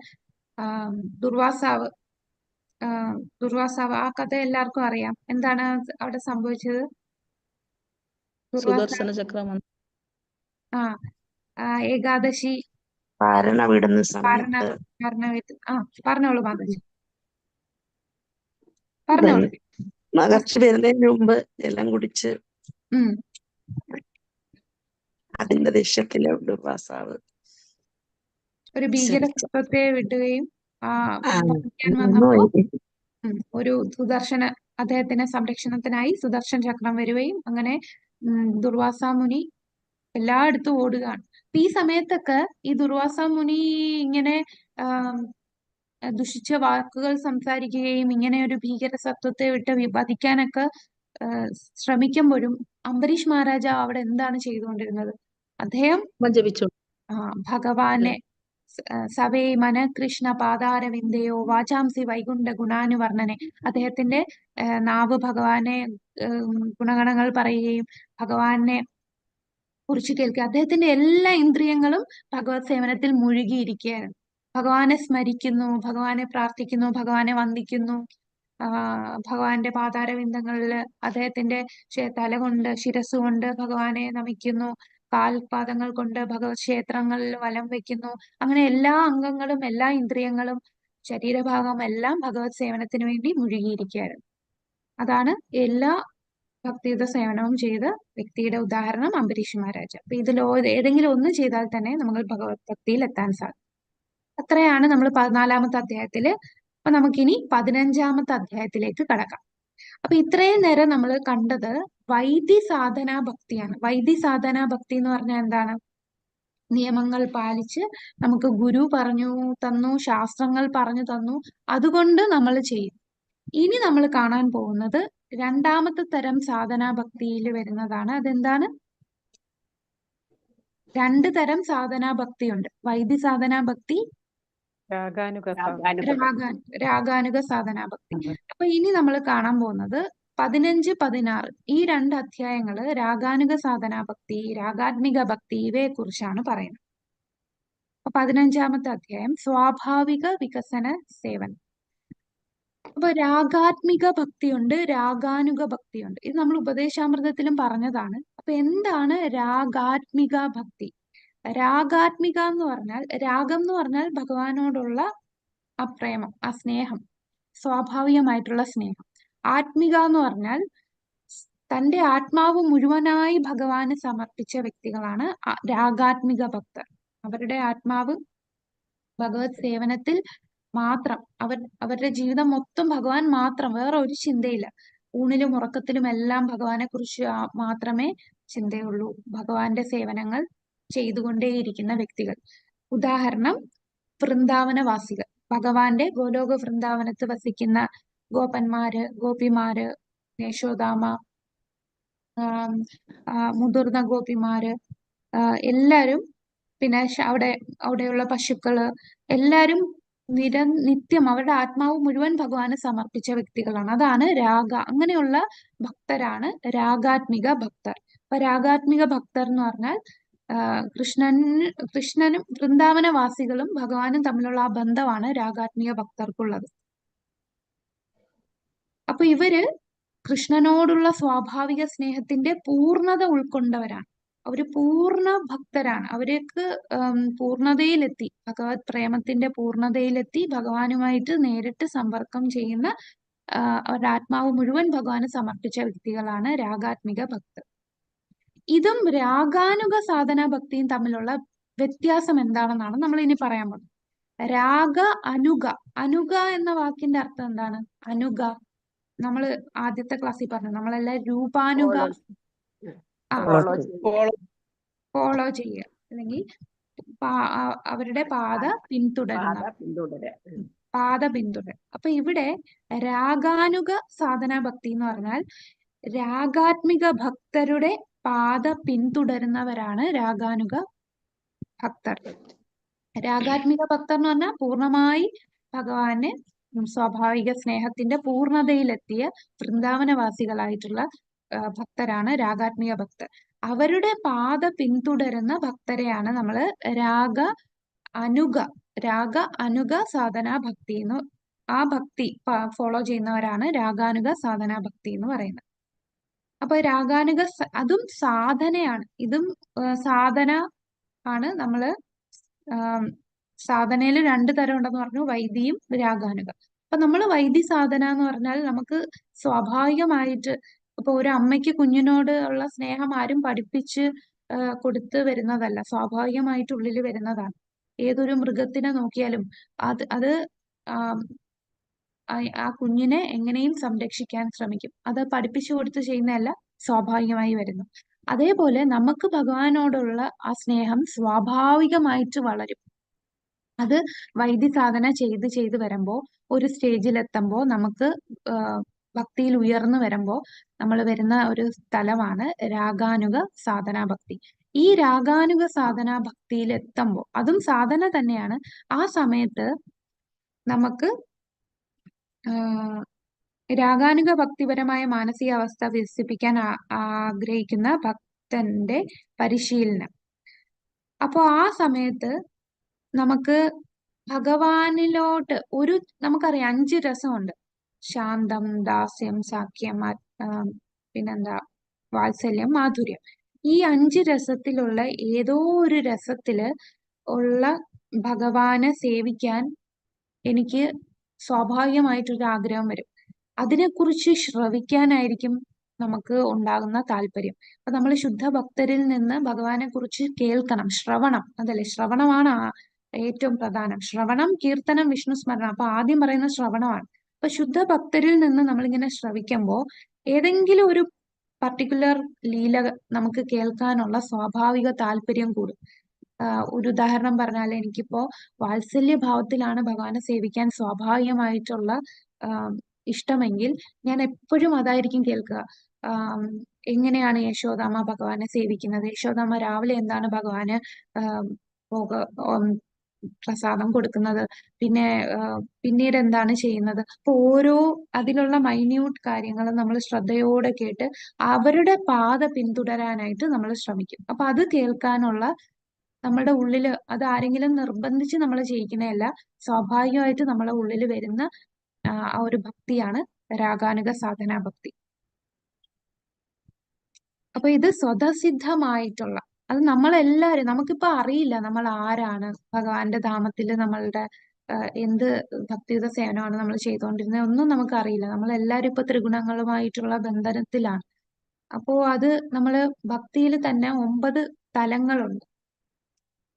ദുർവാസാവ് ആ കഥ എല്ലാവർക്കും അറിയാം. എന്താണ് അവിടെ സംഭവിച്ചത്? സുദർശന ചക്രം ഏകാദശി വിടുന്ന പറഞ്ഞോളൂ മാതാജി, പറഞ്ഞോളൂ. മഹർഷി വരുന്നതിന് മുമ്പ് ജലം കുടിച്ച് അതിന്റെ ദേഷ്യത്തില് ദുർവാസാവ് ഒരു ഭീകരത്വത്തെ വിട്ടുകയും വന്നപ്പോ ഒരു അദ്ദേഹത്തിന്റെ സംരക്ഷണത്തിനായി സുദർശന ചക്രം വരികയും അങ്ങനെ ദുർവാസാ മുനി എല്ലായിടത്തും ഓടുകയാണ്. അപ്പൊ ഈ സമയത്തൊക്കെ ഈ ദുർവാസാ മുനി ഇങ്ങനെ ദുഷിച്ച വാക്കുകൾ സംസാരിക്കുകയും ഇങ്ങനെ ഒരു ഭീകര സത്വത്തെ വിട്ട് വധിക്കാനൊക്കെ ശ്രമിക്കുമ്പോഴും അംബരീഷ് മഹാരാജാവ് അവിടെ എന്താണ് ചെയ്തുകൊണ്ടിരുന്നത്? അദ്ദേഹം ഭഗവാനെ സവേ മന കൃഷ്ണ പാതാരവിന്ദയോ വാചാംസി വൈകുണ്ഠ ഗുണാനുവർണ്ണനെ, അദ്ദേഹത്തിന്റെ നാവ് ഭഗവാനെ ഗുണഗണങ്ങൾ പറയുകയും ഭഗവാനെ കുറിച്ച് കേൾക്കുക. അദ്ദേഹത്തിന്റെ എല്ലാ ഇന്ദ്രിയങ്ങളും ഭഗവത് സേവനത്തിൽ മുഴുകിയിരിക്കുകയായിരുന്നു. ഭഗവാനെ സ്മരിക്കുന്നു, ഭഗവാനെ പ്രാർത്ഥിക്കുന്നു, ഭഗവാനെ വന്ദിക്കുന്നു. ഭഗവാന്റെ പാതാരവിന്ദങ്ങളില് അദ്ദേഹത്തിന്റെ തല കൊണ്ട് ശിരസ്സുകൊണ്ട് ഭഗവാനെ നമിക്കുന്നു. കാൽപാദങ്ങൾ കൊണ്ട് ഭഗവത് ക്ഷേത്രങ്ങളിൽ വലം വെക്കുന്നു. അങ്ങനെ എല്ലാ അംഗങ്ങളും എല്ലാ ഇന്ദ്രിയങ്ങളും ശരീരഭാഗം എല്ലാം ഭഗവത് സേവനത്തിന് വേണ്ടി മുഴുകിയിരിക്കുകയായിരുന്നു. അതാണ് എല്ലാ ഭക്തിയുത സേവനവും ചെയ്ത വ്യക്തിയുടെ ഉദാഹരണം അംബരീഷ് മഹാരാജ്. അപ്പൊ ഇതിൽ ഏതെങ്കിലും ഒന്ന് ചെയ്താൽ തന്നെ നമ്മൾ ഭഗവത് ഭക്തിയിൽ എത്താൻ സാധിക്കും. അത്രയാണ് നമ്മൾ 14-ാമത്തെ അധ്യായത്തില്. അപ്പൊ നമുക്കിനി 15-ാമത്തെ അധ്യായത്തിലേക്ക് കടക്കാം. അപ്പൊ ഇത്രയും നേരം നമ്മൾ കണ്ടത് വൈദി സാധനാ ഭക്തിയാണ്. വൈദി സാധനാ ഭക്തി എന്ന് പറഞ്ഞാൽ എന്താണ്? നിയമങ്ങൾ പാലിച്ച് നമുക്ക് ഗുരു പറഞ്ഞു തന്നു, ശാസ്ത്രങ്ങൾ പറഞ്ഞു തന്നു, അതുകൊണ്ട് നമ്മൾ ചെയ്യും. ഇനി നമ്മൾ കാണാൻ പോകുന്നത് 2-ാമത്തെ തരം സാധനാ ഭക്തിയിൽ വരുന്നതാണ്. അതെന്താണ്? 2 തരം സാധനാ ഭക്തിയുണ്ട്. വൈദി സാധനാ ഭക്തി, രാഗാനുഗ സാധനാ ഭക്തി. അപ്പൊ ഇനി നമ്മൾ കാണാൻ പോകുന്നത് 15, 16 ഈ 2 അധ്യായങ്ങള് രാഗാനുഗ സാധനാ ഭക്തി, രാഗാത്മിക ഭക്തി ഇവയെ കുറിച്ചാണ് പറയുന്നത്. അപ്പൊ 15-ാമത്തെ അധ്യായം സ്വാഭാവിക വികസന സേവനം. അപ്പൊ രാഗാത്മിക ഭക്തിയുണ്ട്, രാഗാനുഗ ഭക്തിയുണ്ട്. ഇത് നമ്മൾ ഉപദേശാമൃതത്തിലും പറഞ്ഞതാണ്. അപ്പൊ എന്താണ് രാഗാത്മിക ഭക്തി? രാഗാത്മിക എന്ന് പറഞ്ഞാൽ, രാഗം എന്ന് പറഞ്ഞാൽ ഭഗവാനോടുള്ള ആ പ്രേമം, ആ സ്നേഹം, സ്വാഭാവികമായിട്ടുള്ള സ്നേഹം. ആത്മിക എന്ന് പറഞ്ഞാൽ തന്റെ ആത്മാവ് മുഴുവനായി ഭഗവാന് സമർപ്പിച്ച വ്യക്തികളാണ് രാഗാത്മിക ഭക്തർ. അവരുടെ ആത്മാവ് ഭഗവത് സേവനത്തിൽ മാത്രം, അവരുടെ ജീവിതം മൊത്തം ഭഗവാൻ മാത്രം, വേറെ ഒരു ചിന്തയില്ല. ഊണിലും ഉറക്കത്തിലും എല്ലാം ഭഗവാനെ കുറിച്ച് മാത്രമേ ചിന്തയുള്ളൂ. ഭഗവാന്റെ സേവനങ്ങൾ ചെയ്തുകൊണ്ടേയിരിക്കുന്ന വ്യക്തികൾ. ഉദാഹരണം വൃന്ദാവനവാസികൾ, ഭഗവാന്റെ ഗോലോക വൃന്ദാവനത്ത് വസിക്കുന്ന ഗോപന്മാര്, ഗോപിമാര്, യശോദാമ, മുതിർന്ന ഗോപിമാര്, എല്ലാരും പിന്നെ അവിടെയുള്ള പശുക്കള് എല്ലാരും നിത്യം അവരുടെ ആത്മാവ് മുഴുവൻ ഭഗവാന് സമർപ്പിച്ച വ്യക്തികളാണ്. അതാണ് അങ്ങനെയുള്ള ഭക്തരാണ് രാഗാത്മിക ഭക്തർ. അപ്പൊ രാഗാത്മിക ഭക്തർ എന്ന് പറഞ്ഞാൽ കൃഷ്ണനും വൃന്ദാവനവാസികളും ഭഗവാനും തമ്മിലുള്ള ആ ബന്ധമാണ് രാഗാത്മിക ഭക്തർക്കുള്ളത്. അപ്പൊ ഇവര് കൃഷ്ണനോടുള്ള സ്വാഭാവിക സ്നേഹത്തിന്റെ പൂർണ്ണത ഉൾക്കൊണ്ടവരാണ്. അവര് പൂർണ്ണ ഭക്തരാണ്. അവർക്ക് പൂർണ്ണതയിലെത്തി, ഭഗവത് പ്രേമത്തിന്റെ പൂർണ്ണതയിലെത്തി ഭഗവാനുമായിട്ട് നേരിട്ട് സമ്പർക്കം ചെയ്യുന്ന അവരുടെ ആത്മാവ് മുഴുവൻ ഭഗവാന് സമർപ്പിച്ച വ്യക്തികളാണ് രാഗാത്മിക ഭക്തർ. ഇതും രാഗാനുഗ സാധനാ ഭക്തിയും തമ്മിലുള്ള വ്യത്യാസം എന്താണെന്നാണ് നമ്മൾ ഇനി പറയാൻ പോകുന്നത്. രാഗ അനുഗ എന്ന വാക്കിന്റെ അർത്ഥം എന്താണ്? അനുഗ നമ്മള് ആദ്യത്തെ ക്ലാസ്സിൽ പറഞ്ഞു, നമ്മളെല്ലാം രൂപാനുഗ ഫോളോ ചെയ്യുക, അല്ലെങ്കിൽ അവരുടെ പാത പിന്തുടരുക. അപ്പൊ ഇവിടെ രാഗാനുഗ സാധനാ ഭക്തി എന്ന് പറഞ്ഞാൽ രാഗാത്മിക ഭക്തരുടെ പാത പിന്തുടരുന്നവരാണ് രാഗാനുഗ ഭക്തർ. രാഗാത്മിക ഭക്തർ എന്ന് പറഞ്ഞാൽ പൂർണ്ണമായി ഭഗവാന് സ്വാഭാവിക സ്നേഹത്തിന്റെ പൂർണ്ണതയിലെത്തിയ വൃന്ദാവനവാസികളായിട്ടുള്ള ഭക്തരാണ് രാഗാത്മിക ഭക്തർ. അവരുടെ പാത പിന്തുടരുന്ന ഭക്തരെയാണ് നമ്മള് രാഗ അനുഗ സാധനാ ഭക്തി എന്ന്, ആ ഭക്തി ഫോളോ ചെയ്യുന്നവരാണ് രാഗാനുഗ സാധനാ ഭക്തി എന്ന് പറയുന്നത്. അപ്പൊ രാഗാനുഗ അതും സാധനയാണ്. ഇതും സാധന ആണ്. നമ്മള് സാധനയിൽ 2 തരം ഉണ്ടെന്ന് പറഞ്ഞു, വൈദിയും രാഗാനുഗ. അപ്പൊ നമ്മൾ വൈദി സാധന എന്ന് പറഞ്ഞാൽ നമുക്ക് സ്വാഭാവികമായിട്ട്, ഇപ്പൊ ഒരു അമ്മയ്ക്ക് കുഞ്ഞിനോട് ഉള്ള സ്നേഹം ആരും പഠിപ്പിച്ച് കൊടുത്ത് വരുന്നതല്ല, സ്വാഭാവികമായിട്ട് ഉള്ളിൽ വരുന്നതാണ്. ഏതൊരു മൃഗത്തിനെ നോക്കിയാലും അത് ആ കുഞ്ഞിനെ എങ്ങനെയും സംരക്ഷിക്കാൻ ശ്രമിക്കും. അത് പഠിപ്പിച്ചു കൊടുത്ത് ചെയ്യുന്നതല്ല, സ്വാഭാവികമായി വരുന്നു. അതേപോലെ നമുക്ക് ഭഗവാനോടുള്ള ആ സ്നേഹം സ്വാഭാവികമായിട്ട് വളരും. അത് വൈദ്യ സാധന ചെയ്ത് വരുമ്പോൾ ഒരു സ്റ്റേജിലെത്തുമ്പോൾ നമുക്ക് ഭക്തിയിൽ ഉയർന്നു വരുമ്പോൾ നമ്മൾ വരുന്ന ഒരു സ്ഥലമാണ് രാഗാനുഗ സാധനാ ഭക്തി. ഈ രാഗാനുഗ സാധനാ ഭക്തിയിൽ എത്തുമ്പോൾ, അതും സാധന തന്നെയാണ്, ആ സമയത്ത് നമുക്ക് രാഗാനുഗ ഭക്തിപരമായ മാനസികാവസ്ഥ വികസിപ്പിക്കാൻ ആഗ്രഹിക്കുന്ന ഭക്തന്റെ പരിശീലനം. അപ്പൊ ആ സമയത്ത് നമുക്ക് ഭഗവാനിലോട്ട് നമുക്കറിയാം 5 രസമുണ്ട്: ശാന്തം, ദാസ്യം, സാഖ്യം, പിന്നെന്താ, വാത്സല്യം, മാധുര്യം. ഈ 5 രസത്തിലുള്ള ഏതോ ഒരു രസത്തില് ഉള്ള ഭഗവാനെ സേവിക്കാൻ എനിക്ക് സ്വാഭാവികമായിട്ടൊരു ആഗ്രഹം വരും. അതിനെക്കുറിച്ച് ശ്രവിക്കാനായിരിക്കും നമുക്ക് ഉണ്ടാകുന്ന താല്പര്യം. അപ്പൊ നമ്മൾ ശുദ്ധഭക്തരിൽ നിന്ന് ഭഗവാനെ കുറിച്ച് കേൾക്കണം. ശ്രവണം, അതല്ലേ? ശ്രവണമാണ് ഏറ്റവും പ്രധാനം. ശ്രവണം, കീർത്തനം, വിഷ്ണു സ്മരണം. അപ്പൊ ആദ്യം പറയുന്ന ശ്രവണമാണ്. അപ്പൊ ശുദ്ധഭക്തരിൽ നിന്ന് നമ്മളിങ്ങനെ ശ്രവിക്കുമ്പോൾ ഏതെങ്കിലും ഒരു പർട്ടിക്കുലർ ലീല നമുക്ക് കേൾക്കാനുള്ള സ്വാഭാവിക താല്പര്യം കൂടും. ഒരു ഉദാഹരണം പറഞ്ഞാൽ, എനിക്കിപ്പോ വാത്സല്യഭാവത്തിലാണ് ഭഗവാനെ സേവിക്കാൻ സ്വാഭാവികമായിട്ടുള്ള ഇഷ്ടമെങ്കിൽ ഞാൻ എപ്പോഴും അതായിരിക്കും കേൾക്കുക. എങ്ങനെയാണ് യശോദാമ്മ ഭഗവാനെ സേവിക്കുന്നത്, യശോദാമ്മ രാവിലെ എന്താണ് ഭഗവാന് പ്രസാദം കൊടുക്കുന്നത്, പിന്നെ പിന്നീട് എന്താണ് ചെയ്യുന്നത്. അപ്പൊ ഓരോ അതിലുള്ള മൈന്യൂട്ട് കാര്യങ്ങൾ നമ്മൾ ശ്രദ്ധയോടെ കേട്ട് അവരുടെ പാത പിന്തുടരാനായിട്ട് നമ്മൾ ശ്രമിക്കും. അപ്പൊ അത് കേൾക്കാനുള്ള നമ്മുടെ ഉള്ളില്, അത് ആരെങ്കിലും നിർബന്ധിച്ച് നമ്മൾ ചെയ്യിക്കുന്നതല്ല, സ്വാഭാവികമായിട്ട് നമ്മളെ ഉള്ളിൽ വരുന്ന ആ ഒരു ഭക്തിയാണ് രാഗാനുഗ സാധനാ ഭക്തി. അപ്പൊ ഇത് സ്വതസിദ്ധമായിട്ടുള്ള, അത് നമ്മളെല്ലാരും, നമുക്കിപ്പോ അറിയില്ല നമ്മൾ ആരാണ്, ഭഗവാന്റെ ധാമത്തില് നമ്മളുടെ എന്ത് ഭക്തിയുത സേവനമാണ് നമ്മൾ ചെയ്തുകൊണ്ടിരുന്നത്, ഒന്നും നമുക്കറിയില്ല. നമ്മളെല്ലാരും ഇപ്പൊ ത്രിഗുണങ്ങളുമായിട്ടുള്ള ബന്ധനത്തിലാണ്. അപ്പോ അത് നമ്മള് ഭക്തിയിൽ തന്നെ 9 തലങ്ങളുണ്ട്.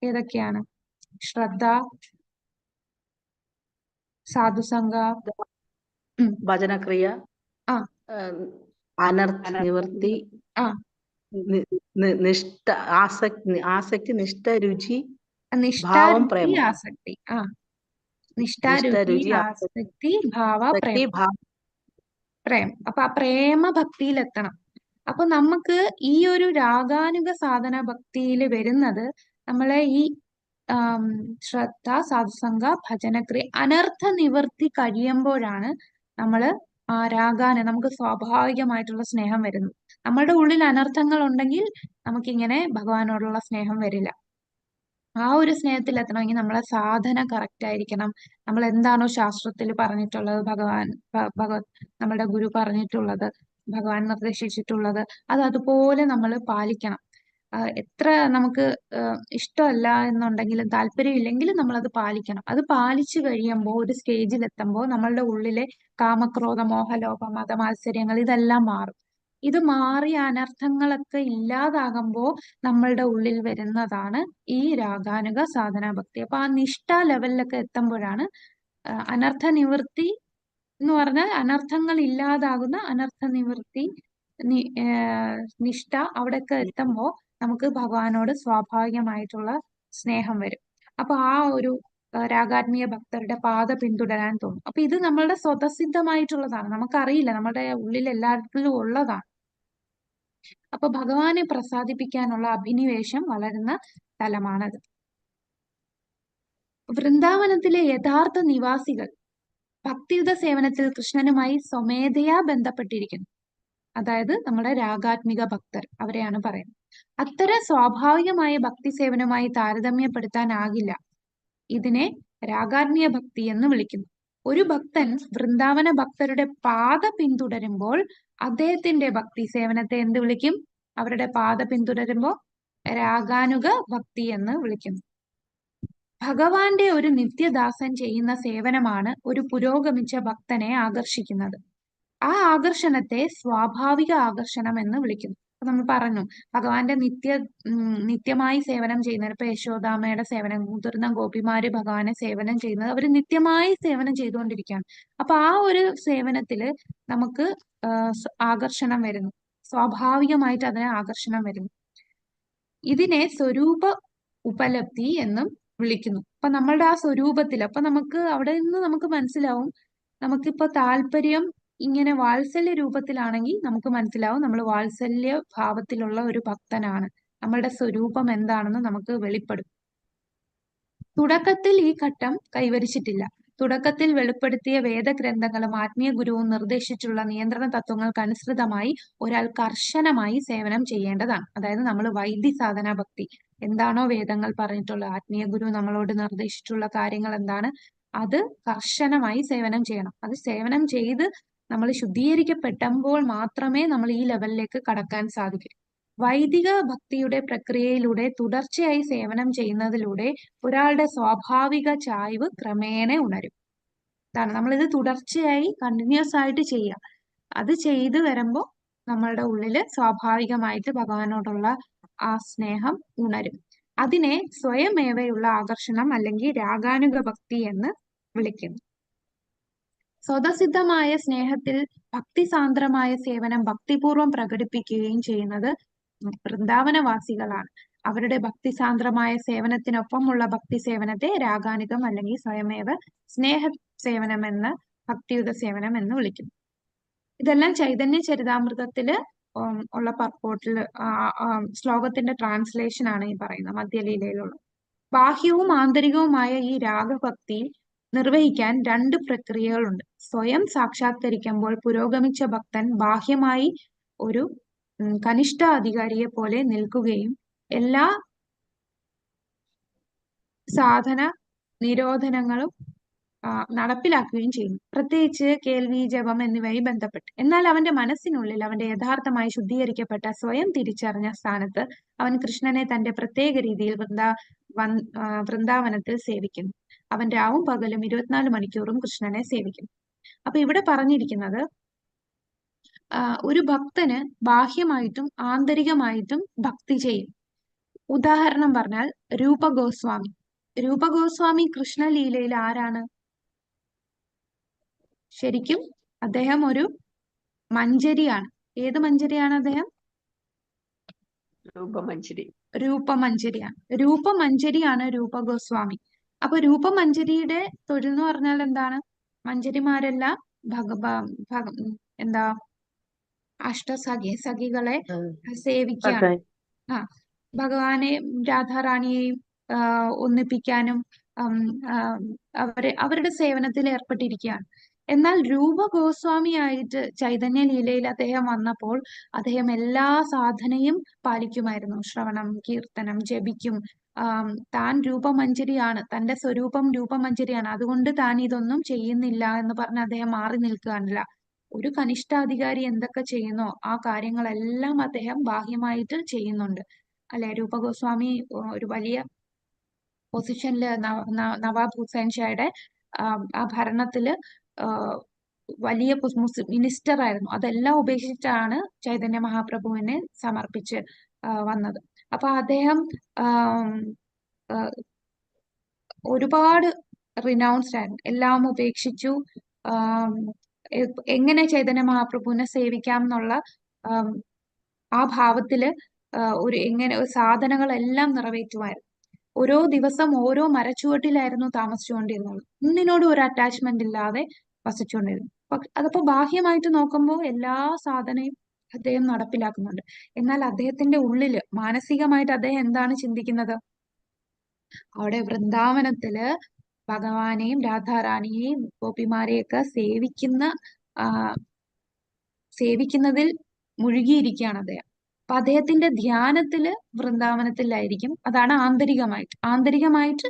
ഏതൊക്കെയാണ്? ശ്രദ്ധ, സാധുസംഗ, ഭജനക്രിയ, അനർത്ഥ നിവൃത്തി, നിഷ്ഠ, ആസക്തി, നിഷ്ഠ, രുചി, ഭാവം, പ്രേമം. ആസക്തി, നിഷ്ഠാരുചി, ആസക്തി, ഭാവ, പ്രേമം. അപ്പൊ ആ പ്രേമ ഭക്തിയിലെത്തണം. അപ്പൊ നമുക്ക് ഈ ഒരു രാഗാനുഗ സാധന ഭക്തിയിൽ വരുന്നത് നമ്മളെ ഈ ശ്രദ്ധ, സത്സംഗ, ഭജനക്രിയ, അനർത്ഥ നിവൃത്തി കഴിയുമ്പോഴാണ് നമ്മള് രാഗാന് നമുക്ക് സ്വാഭാവികമായിട്ടുള്ള സ്നേഹം വരുന്നത്. നമ്മളുടെ ഉള്ളിൽ അനർത്ഥങ്ങൾ ഉണ്ടെങ്കിൽ നമുക്കിങ്ങനെ ഭഗവാനോടുള്ള സ്നേഹം വരില്ല. ആ ഒരു സ്നേഹത്തിൽ എത്തണമെങ്കിൽ നമ്മളെ സാധന കറക്റ്റ് ആയിരിക്കണം. നമ്മൾ എന്താണോ ശാസ്ത്രത്തിൽ പറഞ്ഞിട്ടുള്ളത്, നമ്മുടെ ഗുരു പറഞ്ഞിട്ടുള്ളത്, ഭഗവാൻ നിർദ്ദേശിച്ചിട്ടുള്ളത്, അത് അതുപോലെ നമ്മൾ പാലിക്കണം. എത്ര നമുക്ക് ഇഷ്ടമല്ല എന്നുണ്ടെങ്കിലും താല്പര്യമില്ലെങ്കിലും നമ്മളത് പാലിക്കണം. അത് പാലിച്ചു കഴിയുമ്പോൾ ഒരു സ്റ്റേജിൽ എത്തുമ്പോൾ നമ്മളുടെ ഉള്ളിലെ കാമക്രോധ മോഹലോഭ മതമാത്സര്യങ്ങൾ ഇതെല്ലാം മാറും. ഇത് മാറി അനർത്ഥങ്ങളൊക്കെ ഇല്ലാതാകുമ്പോൾ നമ്മളുടെ ഉള്ളിൽ വരുന്നതാണ് ഈ രാഗാനുഗ സാധനാ ഭക്തി. അപ്പൊ ആ നിഷ്ഠ ലെവലിലൊക്കെ എത്തുമ്പോഴാണ് അനർത്ഥ നിവൃത്തി എന്ന് പറഞ്ഞാൽ അനർത്ഥങ്ങൾ ഇല്ലാതാകുന്ന അനർത്ഥ നിവൃത്തി നിഷ്ഠ അവിടെയൊക്കെ എത്തുമ്പോൾ നമുക്ക് ഭഗവാനോട് സ്വാഭാവികമായിട്ടുള്ള സ്നേഹം വരും. അപ്പൊ ആ ഒരു രാഗാത്മീയ ഭക്തരുടെ പാത പിന്തുടരാൻ തോന്നും. അപ്പൊ ഇത് നമ്മളുടെ സ്വതസിദ്ധമായിട്ടുള്ളതാണ്, നമുക്കറിയില്ല, നമ്മുടെ ഉള്ളിൽ എല്ലാത്തിലും ഉള്ളതാണ്. അപ്പൊ ഭഗവാനെ പ്രസാദിപ്പിക്കാനുള്ള അഭിനിവേശം വളരുന്ന സ്ഥലമാണത്. വൃന്ദാവനത്തിലെ യഥാർത്ഥ നിവാസികൾ ഭക്തിയുത സേവനത്തിൽ കൃഷ്ണനുമായി സ്വമേധയാ ബന്ധപ്പെട്ടിരിക്കുന്നു. അതായത് നമ്മുടെ രാഗാത്മിക ഭക്തർ, അവരെയാണ് പറയുന്നത്. അത്തരം സ്വാഭാവികമായ ഭക്തി സേവനവുമായി താരതമ്യപ്പെടുത്താനാകില്ല. ഇതിനെ രാഗാത്മീയ ഭക്തി എന്ന് വിളിക്കുന്നു. ഒരു ഭക്തൻ വൃന്ദാവന ഭക്തരുടെ പാത പിന്തുടരുമ്പോൾ അദ്ദേഹത്തിന്റെ ഭക്തി സേവനത്തെ എന്ത് വിളിക്കും? അവരുടെ പാത പിന്തുടരുമ്പോൾ രാഗാനുഗ ഭക്തി എന്ന് വിളിക്കുന്നു. ഭഗവാന്റെ ഒരു നിത്യദാസൻ ചെയ്യുന്ന സേവനമാണ് ഒരു പുരോഗമിച്ച ഭക്തനെ ആകർഷിക്കുന്നത്. ആ ആകർഷണത്തെ സ്വാഭാവിക ആകർഷണം എന്ന് വിളിക്കുന്നു. അപ്പൊ നമ്മൾ പറഞ്ഞു, ഭഗവാന്റെ നിത്യമായി സേവനം ചെയ്യുന്നത്, ഇപ്പൊ യശോദാമ്മയുടെ സേവനം, മുതിർന്ന ഗോപിമാര് ഭഗവാനെ സേവനം ചെയ്യുന്നത്, അവർ നിത്യമായി സേവനം ചെയ്തുകൊണ്ടിരിക്കുകയാണ്. അപ്പൊ ആ ഒരു സേവനത്തില് നമുക്ക് ആകർഷണം വരുന്നു, സ്വാഭാവികമായിട്ട് അതിന് ആകർഷണം വരുന്നു. ഇതിനെ സ്വരൂപ ഉപലബ്ധി എന്നും വിളിക്കുന്നു. അപ്പൊ നമ്മളുടെ ആ സ്വരൂപത്തിൽ, അപ്പൊ നമുക്ക് അവിടെ നിന്ന് നമുക്ക് മനസ്സിലാവും, നമുക്കിപ്പോ താല്പര്യം ഇങ്ങനെ വാത്സല്യ രൂപത്തിലാണെങ്കിൽ നമുക്ക് മനസ്സിലാവും നമ്മൾ വാത്സല്യ ഭാവത്തിലുള്ള ഒരു ഭക്തനാണ്. നമ്മളുടെ സ്വരൂപം എന്താണെന്ന് നമുക്ക് വെളിപ്പെടും. തുടക്കത്തിൽ ഈ ഘട്ടം കൈവരിച്ചിട്ടില്ല. തുടക്കത്തിൽ വെളിപ്പെടുത്തിയ വേദഗ്രന്ഥങ്ങളും ആത്മീയ ഗുരുവും നിർദ്ദേശിച്ചുള്ള നിയന്ത്രണ തത്വങ്ങൾക്ക് അനുസൃതമായി ഒരാൾ കർശനമായി സേവനം ചെയ്യേണ്ടതാണ്. അതായത് നമ്മൾ വൈദ്യ സാധനാ ഭക്തി എന്താണോ വേദങ്ങൾ പറഞ്ഞിട്ടുള്ള, ആത്മീയ ഗുരു നമ്മളോട് നിർദ്ദേശിച്ചിട്ടുള്ള കാര്യങ്ങൾ എന്താണ്, അത് കർശനമായി സേവനം ചെയ്യണം. അത് സേവനം ചെയ്ത് നമ്മൾ ശുദ്ധീകരിക്കപ്പെടുമ്പോൾ മാത്രമേ നമ്മൾ ഈ ലെവലിലേക്ക് കടക്കാൻ സാധിക്കൂ. വൈദിക ഭക്തിയുടെ പ്രക്രിയയിലൂടെ തുടർച്ചയായി സേവനം ചെയ്യുന്നതിലൂടെ ഒരാളുടെ സ്വാഭാവിക ചായ്വ് ക്രമേണ ഉണരും. ഇതാണ് നമ്മളിത് തുടർച്ചയായി കണ്ടിന്യൂസ് ആയിട്ട് ചെയ്യുക. അത് ചെയ്തു വരുമ്പോൾ നമ്മളുടെ ഉള്ളില് സ്വാഭാവികമായിട്ട് ഭഗവാനോടുള്ള ആ സ്നേഹം ഉണരും. അതിനെ സ്വയമേവയുള്ള ആകർഷണം അല്ലെങ്കിൽ രാഗാനുഗ ഭക്തി എന്ന് വിളിക്കുന്നു. സ്വതസിദ്ധമായ സ്നേഹത്തിൽ ഭക്തിസാന്ദ്രമായ സേവനം ഭക്തിപൂർവം പ്രകടിപ്പിക്കുകയും ചെയ്യുന്നത് വൃന്ദാവനവാസികളാണ്. അവരുടെ ഭക്തിസാന്ദ്രമായ സേവനത്തിനൊപ്പമുള്ള ഭക്തി സേവനത്തെ രാഗാനുഗം അല്ലെങ്കിൽ സ്വയമേവ സ്നേഹ സേവനം എന്ന്, ഭക്തിയുത സേവനം എന്ന് വിളിക്കുന്നു. ഇതെല്ലാം ചൈതന്യ ചരിതാമൃതത്തില് ഉള്ള പർപ്പോട്ടില് ശ്ലോകത്തിന്റെ ട്രാൻസ്ലേഷൻ ആണ് ഈ പറയുന്നത്, മധ്യലീലയിലുള്ള. ബാഹ്യവും ആന്തരികവുമായ ഈ രാഗഭക്തി നിർവഹിക്കാൻ 2 പ്രക്രിയകളുണ്ട്. സ്വയം സാക്ഷാത്കരിക്കുമ്പോൾ പുരോഗമിച്ച ഭക്തൻ ബാഹ്യമായി ഒരു കനിഷ്ഠ അധികാരിയെ പോലെ നിൽക്കുകയും എല്ലാ സാധന നിരോധനങ്ങളും നടപ്പിലാക്കുകയും ചെയ്യുന്നു, പ്രത്യേകിച്ച് കേൾവി, ജപം എന്നിവയുമായി ബന്ധപ്പെട്ട്. എന്നാൽ അവന്റെ മനസ്സിനുള്ളിൽ അവന്റെ യഥാർത്ഥമായി ശുദ്ധീകരിക്കപ്പെട്ട സ്വയം തിരിച്ചറിഞ്ഞ സ്ഥാനത്ത് അവൻ കൃഷ്ണനെ തന്റെ പ്രത്യേക രീതിയിൽ വൃന്ദാവനത്തിൽ സേവിക്കുന്നു. അവൻ രാവും പകലും 24 മണിക്കൂറും കൃഷ്ണനെ സേവിക്കുന്നു. അപ്പൊ ഇവിടെ പറഞ്ഞിരിക്കുന്നത് ഒരു ഭക്തന് ബാഹ്യമായിട്ടും ആന്തരികമായിട്ടും ഭക്തി ചെയ്യും. ഉദാഹരണം പറഞ്ഞാൽ രൂപഗോസ്വാമി. രൂപഗോസ്വാമി കൃഷ്ണലീലയിൽ ആരാണ്? ശരിക്കും അദ്ദേഹം ഒരു മഞ്ജരിയാണ്. ഏത് മഞ്ജരിയാണ് അദ്ദേഹം? രൂപമഞ്ജരിയാണ്. രൂപമഞ്ജരിയാണ് രൂപഗോസ്വാമി. അപ്പൊ രൂപമഞ്ജരിയുടെ തൊഴിൽ എന്ന് പറഞ്ഞാൽ എന്താണ്? മഞ്ജരിമാരെല്ലാം എന്താ അഷ്ടസഖികളെ സേവിക്കുകയാണ്. ഭഗവാനെ രാധാറാണിയെയും ഒന്നിപ്പിക്കാനും ഉം, ആ, അവരുടെ സേവനത്തിൽ ഏർപ്പെട്ടിരിക്കുകയാണ്. എന്നാൽ രൂപ ഗോസ്വാമിയായിട്ട് ചൈതന്യ ലീലയിൽ അദ്ദേഹം വന്നപ്പോൾ അദ്ദേഹം എല്ലാ സാധനയും പാലിക്കുമായിരുന്നു. ശ്രവണം, കീർത്തനം, ജപിക്കും. താൻ രൂപമഞ്ജരിയാണ്, തന്റെ സ്വരൂപം രൂപമഞ്ജരിയാണ്, അതുകൊണ്ട് താൻ ഇതൊന്നും ചെയ്യുന്നില്ല എന്ന് പറഞ്ഞ് അദ്ദേഹം മാറി നിൽക്കുകയാണില്ല. ഒരു കനിഷ്ഠാധികാരി എന്തൊക്കെ ചെയ്യുന്നോ ആ കാര്യങ്ങളെല്ലാം അദ്ദേഹം ബാഹ്യമായിട്ട് ചെയ്യുന്നുണ്ട്. അല്ലെ? രൂപ ഗോസ്വാമി ഒരു വലിയ പൊസിഷനില് നവാബ് ഹുസൈൻ ഷായുടെ ആ ഭരണത്തില് വലിയ മിനിസ്റ്റർ ആയിരുന്നു. അതെല്ലാം ഉപേക്ഷിച്ചാണ് ചൈതന്യ മഹാപ്രഭുവിനെ സമർപ്പിച്ച് വന്നത്. അപ്പൊ അദ്ദേഹം ഒരുപാട് റിനൗൺസ്ഡ് ആയിരുന്നു. എല്ലാം ഉപേക്ഷിച്ചു. എങ്ങനെ ചൈതന്യ മഹാപ്രഭുവിനെ സേവിക്കാം എന്നുള്ള ആ ഭാവത്തില് എങ്ങനെ സാധനങ്ങളെല്ലാം നിറവേറ്റുമായിരുന്നു. ഓരോ ദിവസം ഓരോ മരച്ചുവട്ടിലായിരുന്നു താമസിച്ചുകൊണ്ടിരുന്നത്. ഒന്നിനോടും ഒരു അറ്റാച്ച്മെന്റ് ഇല്ലാതെ വസിച്ചുകൊണ്ടിരുന്നു. അതപ്പോ ബാഹ്യമായിട്ട് നോക്കുമ്പോൾ എല്ലാ സാധനയും അദ്ദേഹം നടപ്പിലാക്കുന്നുണ്ട്. എന്നാൽ അദ്ദേഹത്തിന്റെ ഉള്ളില് മാനസികമായിട്ട് അദ്ദേഹം എന്താണ് ചിന്തിക്കുന്നത്? അവിടെ വൃന്ദാവനത്തില് ഭഗവാനെയും രാധാറാണിയെയും ഗോപിമാരെയൊക്കെ സേവിക്കുന്നതിൽ മുഴുകിയിരിക്കുകയാണ് അദ്ദേഹം. അപ്പൊ അദ്ദേഹത്തിന്റെ ധ്യാനത്തില് വൃന്ദാവനത്തിലായിരിക്കും. അതാണ് ആന്തരികമായിട്ട്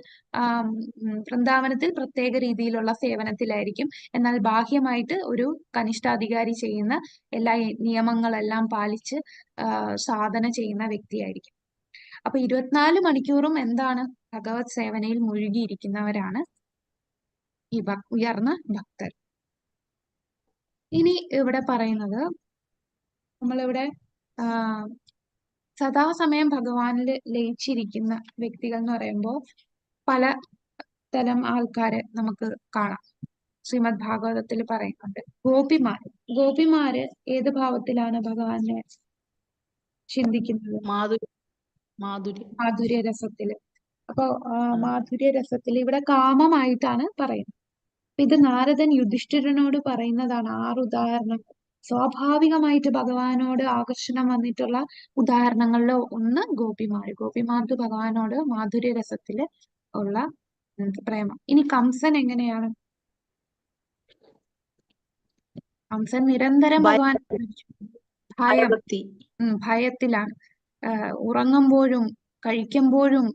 വൃന്ദാവനത്തിൽ പ്രത്യേക രീതിയിലുള്ള സേവനത്തിലായിരിക്കും. എന്നാൽ ബാഹ്യമായിട്ട് ഒരു കനിഷ്ഠാധികാരി ചെയ്യുന്ന എല്ലാ നിയമങ്ങളെല്ലാം പാലിച്ച് സാധന ചെയ്യുന്ന വ്യക്തിയായിരിക്കും. അപ്പൊ 24 മണിക്കൂറും എന്താണ്? ഭഗവത് സേവനയിൽ മുഴുകിയിരിക്കുന്നവരാണ് ഈ ഉയർന്ന ഭക്തർ. ഇനി ഇവിടെ പറയുന്നത്, നമ്മളിവിടെ സദാസമയം ഭഗവാനിൽ ലയിച്ചിരിക്കുന്ന വ്യക്തികൾ എന്ന് പറയുമ്പോൾ പല തരം ആൾക്കാരെ നമുക്ക് കാണാം. ശ്രീമദ് ഭാഗവതത്തിൽ പറയുന്നുണ്ട് ഗോപിമാര് ഏത് ഭാവത്തിലാണ് ഭഗവാനെ ചിന്തിക്കുന്നത്? മാധുര്യ രസത്തില്. അപ്പൊ മാധുര്യ രസത്തിൽ ഇവിടെ കാമമായിട്ടാണ് പറയുന്നത്. ഇത് നാരദൻ യുധിഷ്ഠിരനോട് പറയുന്നതാണ് 6 ഉദാഹരണങ്ങൾ. സ്വാഭാവികമായിട്ട് ഭഗവാനോട് ആകർഷണം വന്നിട്ടുള്ള ഉദാഹരണങ്ങളിൽ ഒന്ന് ഗോപിമാർക്ക് ഭഗവാനോട് മാധുര്യ രസത്തില് ഉള്ള പ്രേമം. ഇനി കംസൻ എങ്ങനെയാണ്? കംസൻ നിരന്തരം ഭഗവാൻ ഭയത്തിലാണ്. ഉറങ്ങുമ്പോഴും കഴിക്കുമ്പോഴും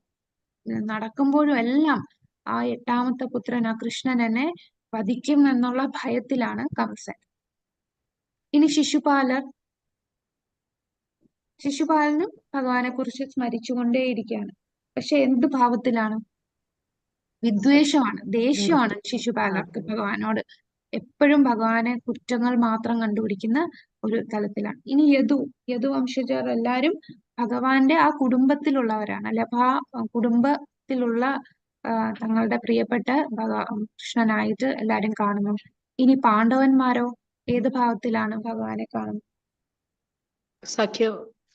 നടക്കുമ്പോഴും എല്ലാം ആ 8ാമത്തെ പുത്രൻ, ആ കൃഷ്ണൻ എന്നെ വധിക്കും എന്നുള്ള ഭയത്തിലാണ് കംസൻ. ഇനി ശിശുപാലനും ഭഗവാനെ കുറിച്ച് സ്മരിച്ചുകൊണ്ടേയിരിക്കുകയാണ്. പക്ഷെ എന്ത് ഭാവത്തിലാണ്? വിദ്വേഷമാണ്, ദേഷ്യമാണ് ശിശുപാലർക്ക് ഭഗവാനോട്. എപ്പോഴും ഭഗവാനെ കുറ്റങ്ങൾ മാത്രം കണ്ടുപിടിക്കുന്ന ഒരു തലത്തിലാണ്. ഇനി യദുവംശജർ എല്ലാരും ഭഗവാന്റെ ആ കുടുംബത്തിലുള്ളവരാണ്. അല്ലെ? അപ്പൊ ആ കുടുംബത്തിലുള്ള തങ്ങളുടെ പ്രിയപ്പെട്ട കൃഷ്ണനായിട്ട് എല്ലാരും കാണുന്നു. ഇനി പാണ്ഡവന്മാരോ ഏത് ഭാവത്തിലാണ് ഭഗവാനെ കാണുന്നത്?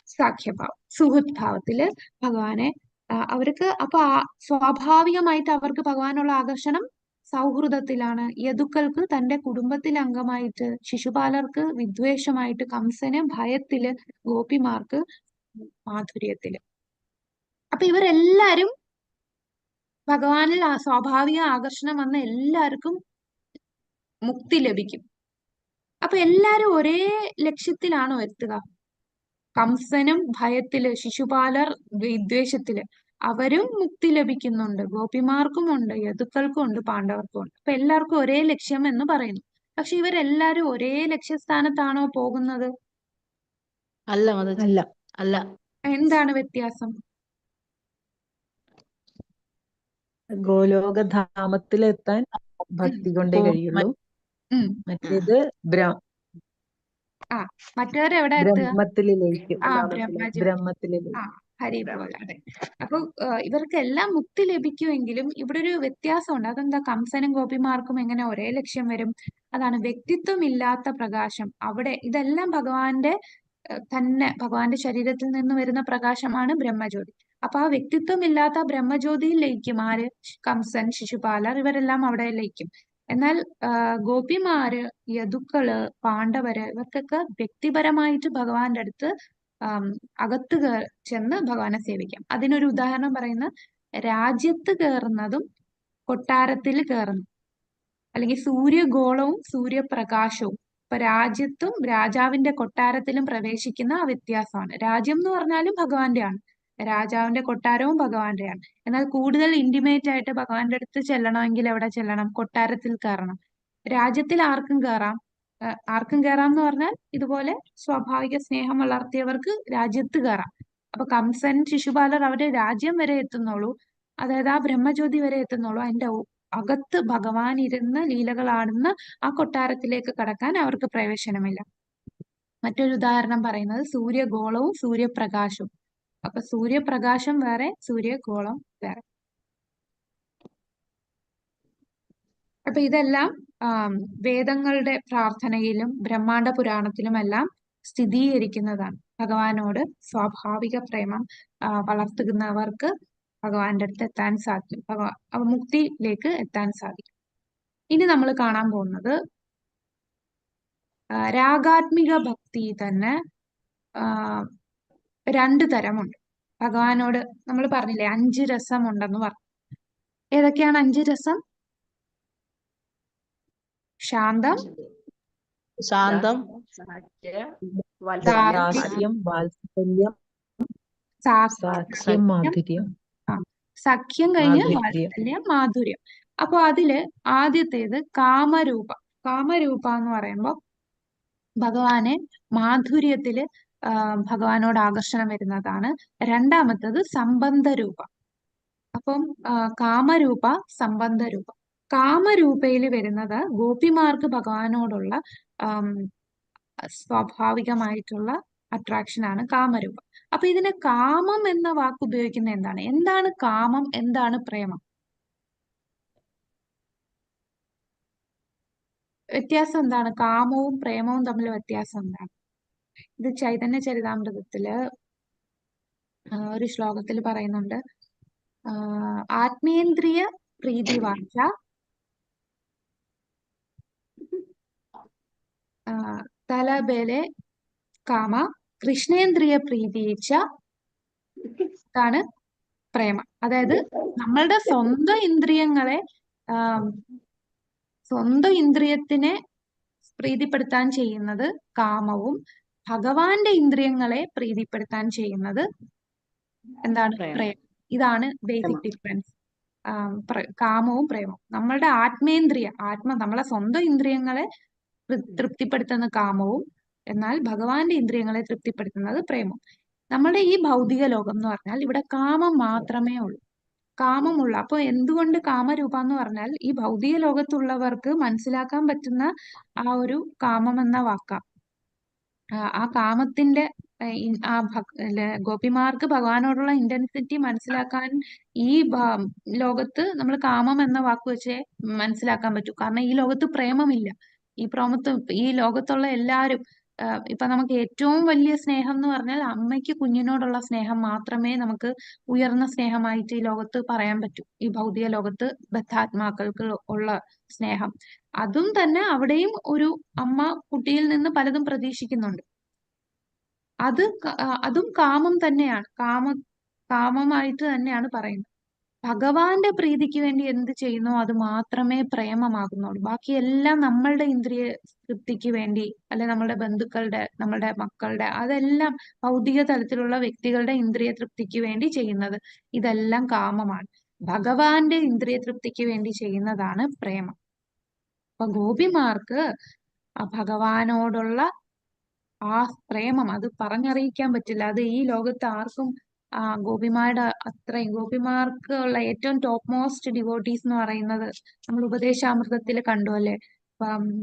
സാഖ്യഭാവം, സുഹൃത് ഭാവത്തില് ഭഗവാനെ അവർക്ക്. അപ്പൊ സ്വാഭാവികമായിട്ട് അവർക്ക് ഭഗവാനുള്ള ആകർഷണം സൗഹൃദത്തിലാണ്. യദുക്കൾക്ക് തന്റെ കുടുംബത്തിലെ അംഗമായിട്ട്, ശിശുപാലർക്ക് വിദ്വേഷമായിട്ട്, കംസന് ഭയത്തില്, ഗോപിമാർക്ക് മാധുര്യത്തില്. അപ്പൊ ഇവരെല്ലാരും ഭഗവാനിൽ സ്വാഭാവിക ആകർഷണം വന്ന എല്ലാവർക്കും മുക്തി ലഭിക്കും. അപ്പൊ എല്ലാരും ഒരേ ലക്ഷ്യത്തിലാണോ എത്തുക? കംസനും ഭയത്തില്, ശിശുപാലർ വിദ്വേഷത്തില്. അവരും മുക്തി ലഭിക്കുന്നുണ്ട്. ഗോപിമാർക്കും ഉണ്ട്, യദുക്കൾക്കും ഉണ്ട്, പാണ്ഡവർക്കും ഉണ്ട്. അപ്പൊ എല്ലാവർക്കും ഒരേ ലക്ഷ്യം എന്ന് പറയുന്നു. പക്ഷെ ഇവരെല്ലാരും ഒരേ ലക്ഷ്യസ്ഥാനത്താണോ പോകുന്നത്? അല്ല. എന്താണ് വ്യത്യാസം? ഗോലോകധാമത്തിലെത്താൻ ഭക്തി കൊണ്ടേ കഴിയുള്ളൂ. മറ്റേത് മറ്റവരെവിടെ എത്തുക? ബ്രഹ്മത്തിലേക്ക്. ഹരി പോലെ. അതെ. അപ്പൊ ഇവർക്കെല്ലാം മുക്തി ലഭിക്കുമെങ്കിലും ഇവിടെ ഒരു വ്യത്യാസമുണ്ട്. അതെന്താ? കംസനും ഗോപിമാർക്കും എങ്ങനെ ഒരേ ലക്ഷ്യം വരും? അതാണ് വ്യക്തിത്വം ഇല്ലാത്ത പ്രകാശം. അവിടെ ഇതെല്ലാം ഭഗവാന്റെ ശരീരത്തിൽ നിന്ന് വരുന്ന പ്രകാശമാണ് ബ്രഹ്മജ്യോതി. അപ്പൊ ആ വ്യക്തിത്വം ഇല്ലാത്ത ബ്രഹ്മജ്യോതിയിൽ ലയിക്കും ആര്? കംസൻ, ശിശുപാലർ, ഇവരെല്ലാം അവിടെ ലയിക്കും. എന്നാൽ ഗോപിമാര്, യദുക്കള്, പാണ്ഡവര്, ഇവർക്കൊക്കെ വ്യക്തിപരമായിട്ട് ഭഗവാന്റെ അടുത്ത് അകത്ത് ചെന്ന് ഭഗവാനെ സേവിക്കാം. അതിനൊരു ഉദാഹരണം പറയുന്ന രാജ്യത്ത് കയറുന്നതും കൊട്ടാരത്തിൽ കയറുന്നു, അല്ലെങ്കിൽ സൂര്യഗോളവും സൂര്യപ്രകാശവും. ഇപ്പൊ രാജ്യത്തും രാജാവിന്റെ കൊട്ടാരത്തിലും പ്രവേശിക്കുന്ന ആ വ്യത്യാസമാണ്. രാജ്യം എന്ന് പറഞ്ഞാലും ഭഗവാന്റെയാണ്, രാജാവിന്റെ കൊട്ടാരവും ഭഗവാന്റെയാണ്. എന്നാൽ കൂടുതൽ ഇന്റിമേറ്റ് ആയിട്ട് ഭഗവാന്റെ അടുത്ത് ചെല്ലണമെങ്കിൽ എവിടെ ചെല്ലണം? കൊട്ടാരത്തിൽ കയറണം. രാജ്യത്തിൽ ആർക്കും കയറാം. ആർക്കും കയറാം എന്ന് പറഞ്ഞാൽ ഇതുപോലെ സ്വാഭാവിക സ്നേഹം വളർത്തിയവർക്ക് രാജ്യത്ത് കയറാം. അപ്പൊ കംസൻ, ശിശുപാലർ അവരുടെ രാജ്യം വരെ എത്തുന്നുള്ളൂ, അതായത് ആ ബ്രഹ്മജ്യോതി വരെ എത്തുന്നുള്ളൂ. അതിന്റെ അകത്ത് ഭഗവാൻ ഇരുന്ന് ലീലകളാടുന്ന ആ കൊട്ടാരത്തിലേക്ക് കടക്കാൻ അവർക്ക് പ്രവേശനമില്ല. മറ്റൊരു ഉദാഹരണം പറയുന്നത് സൂര്യഗോളവും സൂര്യപ്രകാശവും. അപ്പൊ സൂര്യപ്രകാശം വേറെ, സൂര്യഗോളം വേറെ. അപ്പൊ ഇതെല്ലാം വേദങ്ങളുടെ പ്രാർത്ഥനയിലും ബ്രഹ്മാണ്ഡ പുരാണത്തിലുമെല്ലാം സ്ഥിരീകരിക്കുന്നതാണ്. ഭഗവാനോട് സ്വാഭാവിക പ്രേമം വളർത്തുന്നവർക്ക് ഭഗവാന്റെ അടുത്ത് എത്താൻ സാധിക്കും, മുക്തിയിലേക്ക് എത്താൻ സാധിക്കും. ഇനി നമ്മൾ കാണാൻ പോകുന്നത് രാഗാത്മിക ഭക്തി തന്നെ 2 തരമുണ്ട്. ഭഗവാനോട് നമ്മൾ പറഞ്ഞില്ലേ 5 രസം ഉണ്ടെന്ന് പറഞ്ഞു. ഏതൊക്കെയാണ് 5 രസം? ശാന്തം, ശാന്തം, ലാസ്യം, വാത്സല്യം, സാഖ്യം, മാധുര്യം. സഖ്യം കഴിഞ്ഞ് മാധുര്യം. വാത്സല്യം, മാധുര്യം. അപ്പൊ അതില് ആദ്യത്തേത് കാമരൂപ. കാമരൂപ എന്ന് പറയുമ്പോൾ ഭഗവാനെ മാധുര്യത്തില് ഭഗവാനോട് ആകർഷണം വരുന്നതാണ്. രണ്ടാമത്തത് സംബന്ധരൂപ. അപ്പം കാമരൂപ, സംബന്ധരൂപ. കാമരൂപയിൽ വരുന്നത് ഗോപിമാർക്ക് ഭഗവാനോടുള്ള സ്വാഭാവികമായിട്ടുള്ള അട്രാക്ഷൻ ആണ് കാമരൂപ. അപ്പൊ ഇതിന് കാമം എന്ന വാക്ക് ഉപയോഗിക്കുന്നത് എന്താണ്? എന്താണ് കാമം, എന്താണ് പ്രേമം? വ്യത്യാസം എന്താണ്? കാമവും പ്രേമവും തമ്മിൽ വ്യത്യാസം എന്താണ്? ഇത് ചൈതന്യ ചരിതാമൃതത്തില് ഒരു ശ്ലോകത്തിൽ പറയുന്നുണ്ട്, ആത്മേന്ദ്രിയ പ്രീതി വാച തലബലെ കാമ കൃഷ്ണേന്ദ്രിയ പ്രീതിച്ച ാണ് പ്രേമം. അതായത് നമ്മളുടെ സ്വന്തം ഇന്ദ്രിയത്തിനെ പ്രീതിപ്പെടുത്താൻ ചെയ്യുന്നത് കാമവും, ഭഗവാന്റെ ഇന്ദ്രിയങ്ങളെ പ്രീതിപ്പെടുത്താൻ ചെയ്യുന്നത് എന്താണ്? പ്രേമം. ഇതാണ് ബേസിക് ഡിഫറൻസ്. കാമവും പ്രേമവും. നമ്മളുടെ നമ്മളെ സ്വന്തം ഇന്ദ്രിയങ്ങളെ തൃപ്തിപ്പെടുത്തുന്ന കാമവും, എന്നാൽ ഭഗവാന്റെ ഇന്ദ്രിയങ്ങളെ തൃപ്തിപ്പെടുത്തുന്നത് പ്രേമവും. നമ്മുടെ ഈ ഭൗതിക ലോകം എന്ന് പറഞ്ഞാൽ ഇവിടെ കാമം മാത്രമേ ഉള്ളൂ. കാമമുള്ള, അപ്പൊ എന്തുകൊണ്ട് കാമരൂപ എന്ന് പറഞ്ഞാൽ ഈ ഭൗതിക ലോകത്തുള്ളവർക്ക് മനസ്സിലാക്കാൻ പറ്റുന്ന ആ ഒരു കാമം എന്ന വാക്ക. ആ കാമത്തിന്റെ ഗോപിമാർക്ക് ഭഗവാനോടുള്ള ഇന്റൻസിറ്റി മനസ്സിലാക്കാൻ ഈ ലോകത്ത് നമ്മൾ കാമം എന്ന വാക്ക് വെച്ചേ മനസ്സിലാക്കാൻ പറ്റൂ. കാരണം ഈ ലോകത്ത് പ്രേമമില്ല. ഈ ലോകത്തുള്ള എല്ലാവരും ഇപ്പൊ നമുക്ക് ഏറ്റവും വലിയ സ്നേഹം എന്ന് പറഞ്ഞാൽ അമ്മയ്ക്ക് കുഞ്ഞിനോടുള്ള സ്നേഹം മാത്രമേ നമുക്ക് ഉയർന്ന സ്നേഹമായിട്ട് ഈ ലോകത്ത് പറയാൻ പറ്റൂ. ഈ ഭൗതിക ലോകത്ത് ബദ്ധാത്മാക്കൾക്ക് ഉള്ള സ്നേഹം, അതും തന്നെ അവിടെയും ഒരു അമ്മ കുട്ടിയിൽ നിന്ന് പലതും പ്രതീക്ഷിക്കുന്നുണ്ട്. അതും കാമം തന്നെയാണ്, കാമമായിട്ട് തന്നെയാണ് പറയുന്നത്. ഭഗവാന്റെ പ്രീതിക്ക് വേണ്ടി എന്ത് ചെയ്യുന്നോ അത് മാത്രമേ പ്രേമമാകുന്നുള്ളൂ. ബാക്കിയെല്ലാം നമ്മളുടെ ഇന്ദ്രിയ തൃപ്തിക്ക് വേണ്ടി, അല്ലെ നമ്മളുടെ ബന്ധുക്കളുടെ, നമ്മളുടെ മക്കളുടെ, അതെല്ലാം ഭൗതിക തലത്തിലുള്ള വ്യക്തികളുടെ ഇന്ദ്രിയ തൃപ്തിക്ക് വേണ്ടി ചെയ്യുന്നത്, ഇതെല്ലാം കാമമാണ്. ഭഗവാന്റെ ഇന്ദ്രിയ തൃപ്തിക്ക് വേണ്ടി ചെയ്യുന്നതാണ് പ്രേമം. അപ്പൊ ഗോപിമാർക്ക് ഭഗവാനോടുള്ള ആ പ്രേമം അത് പറഞ്ഞറിയിക്കാൻ പറ്റില്ല. അത് ഈ ലോകത്ത് ആർക്കും ഗോപിമാരുടെ അത്രയും, ഗോപിമാർക്ക് ഉള്ള ഏറ്റവും ടോപ്പ് മോസ്റ്റ് ഡിവോട്ടീസ് എന്ന് പറയുന്നത് നമ്മൾ ഉപദേശാമൃതത്തിൽ കണ്ടു അല്ലെ.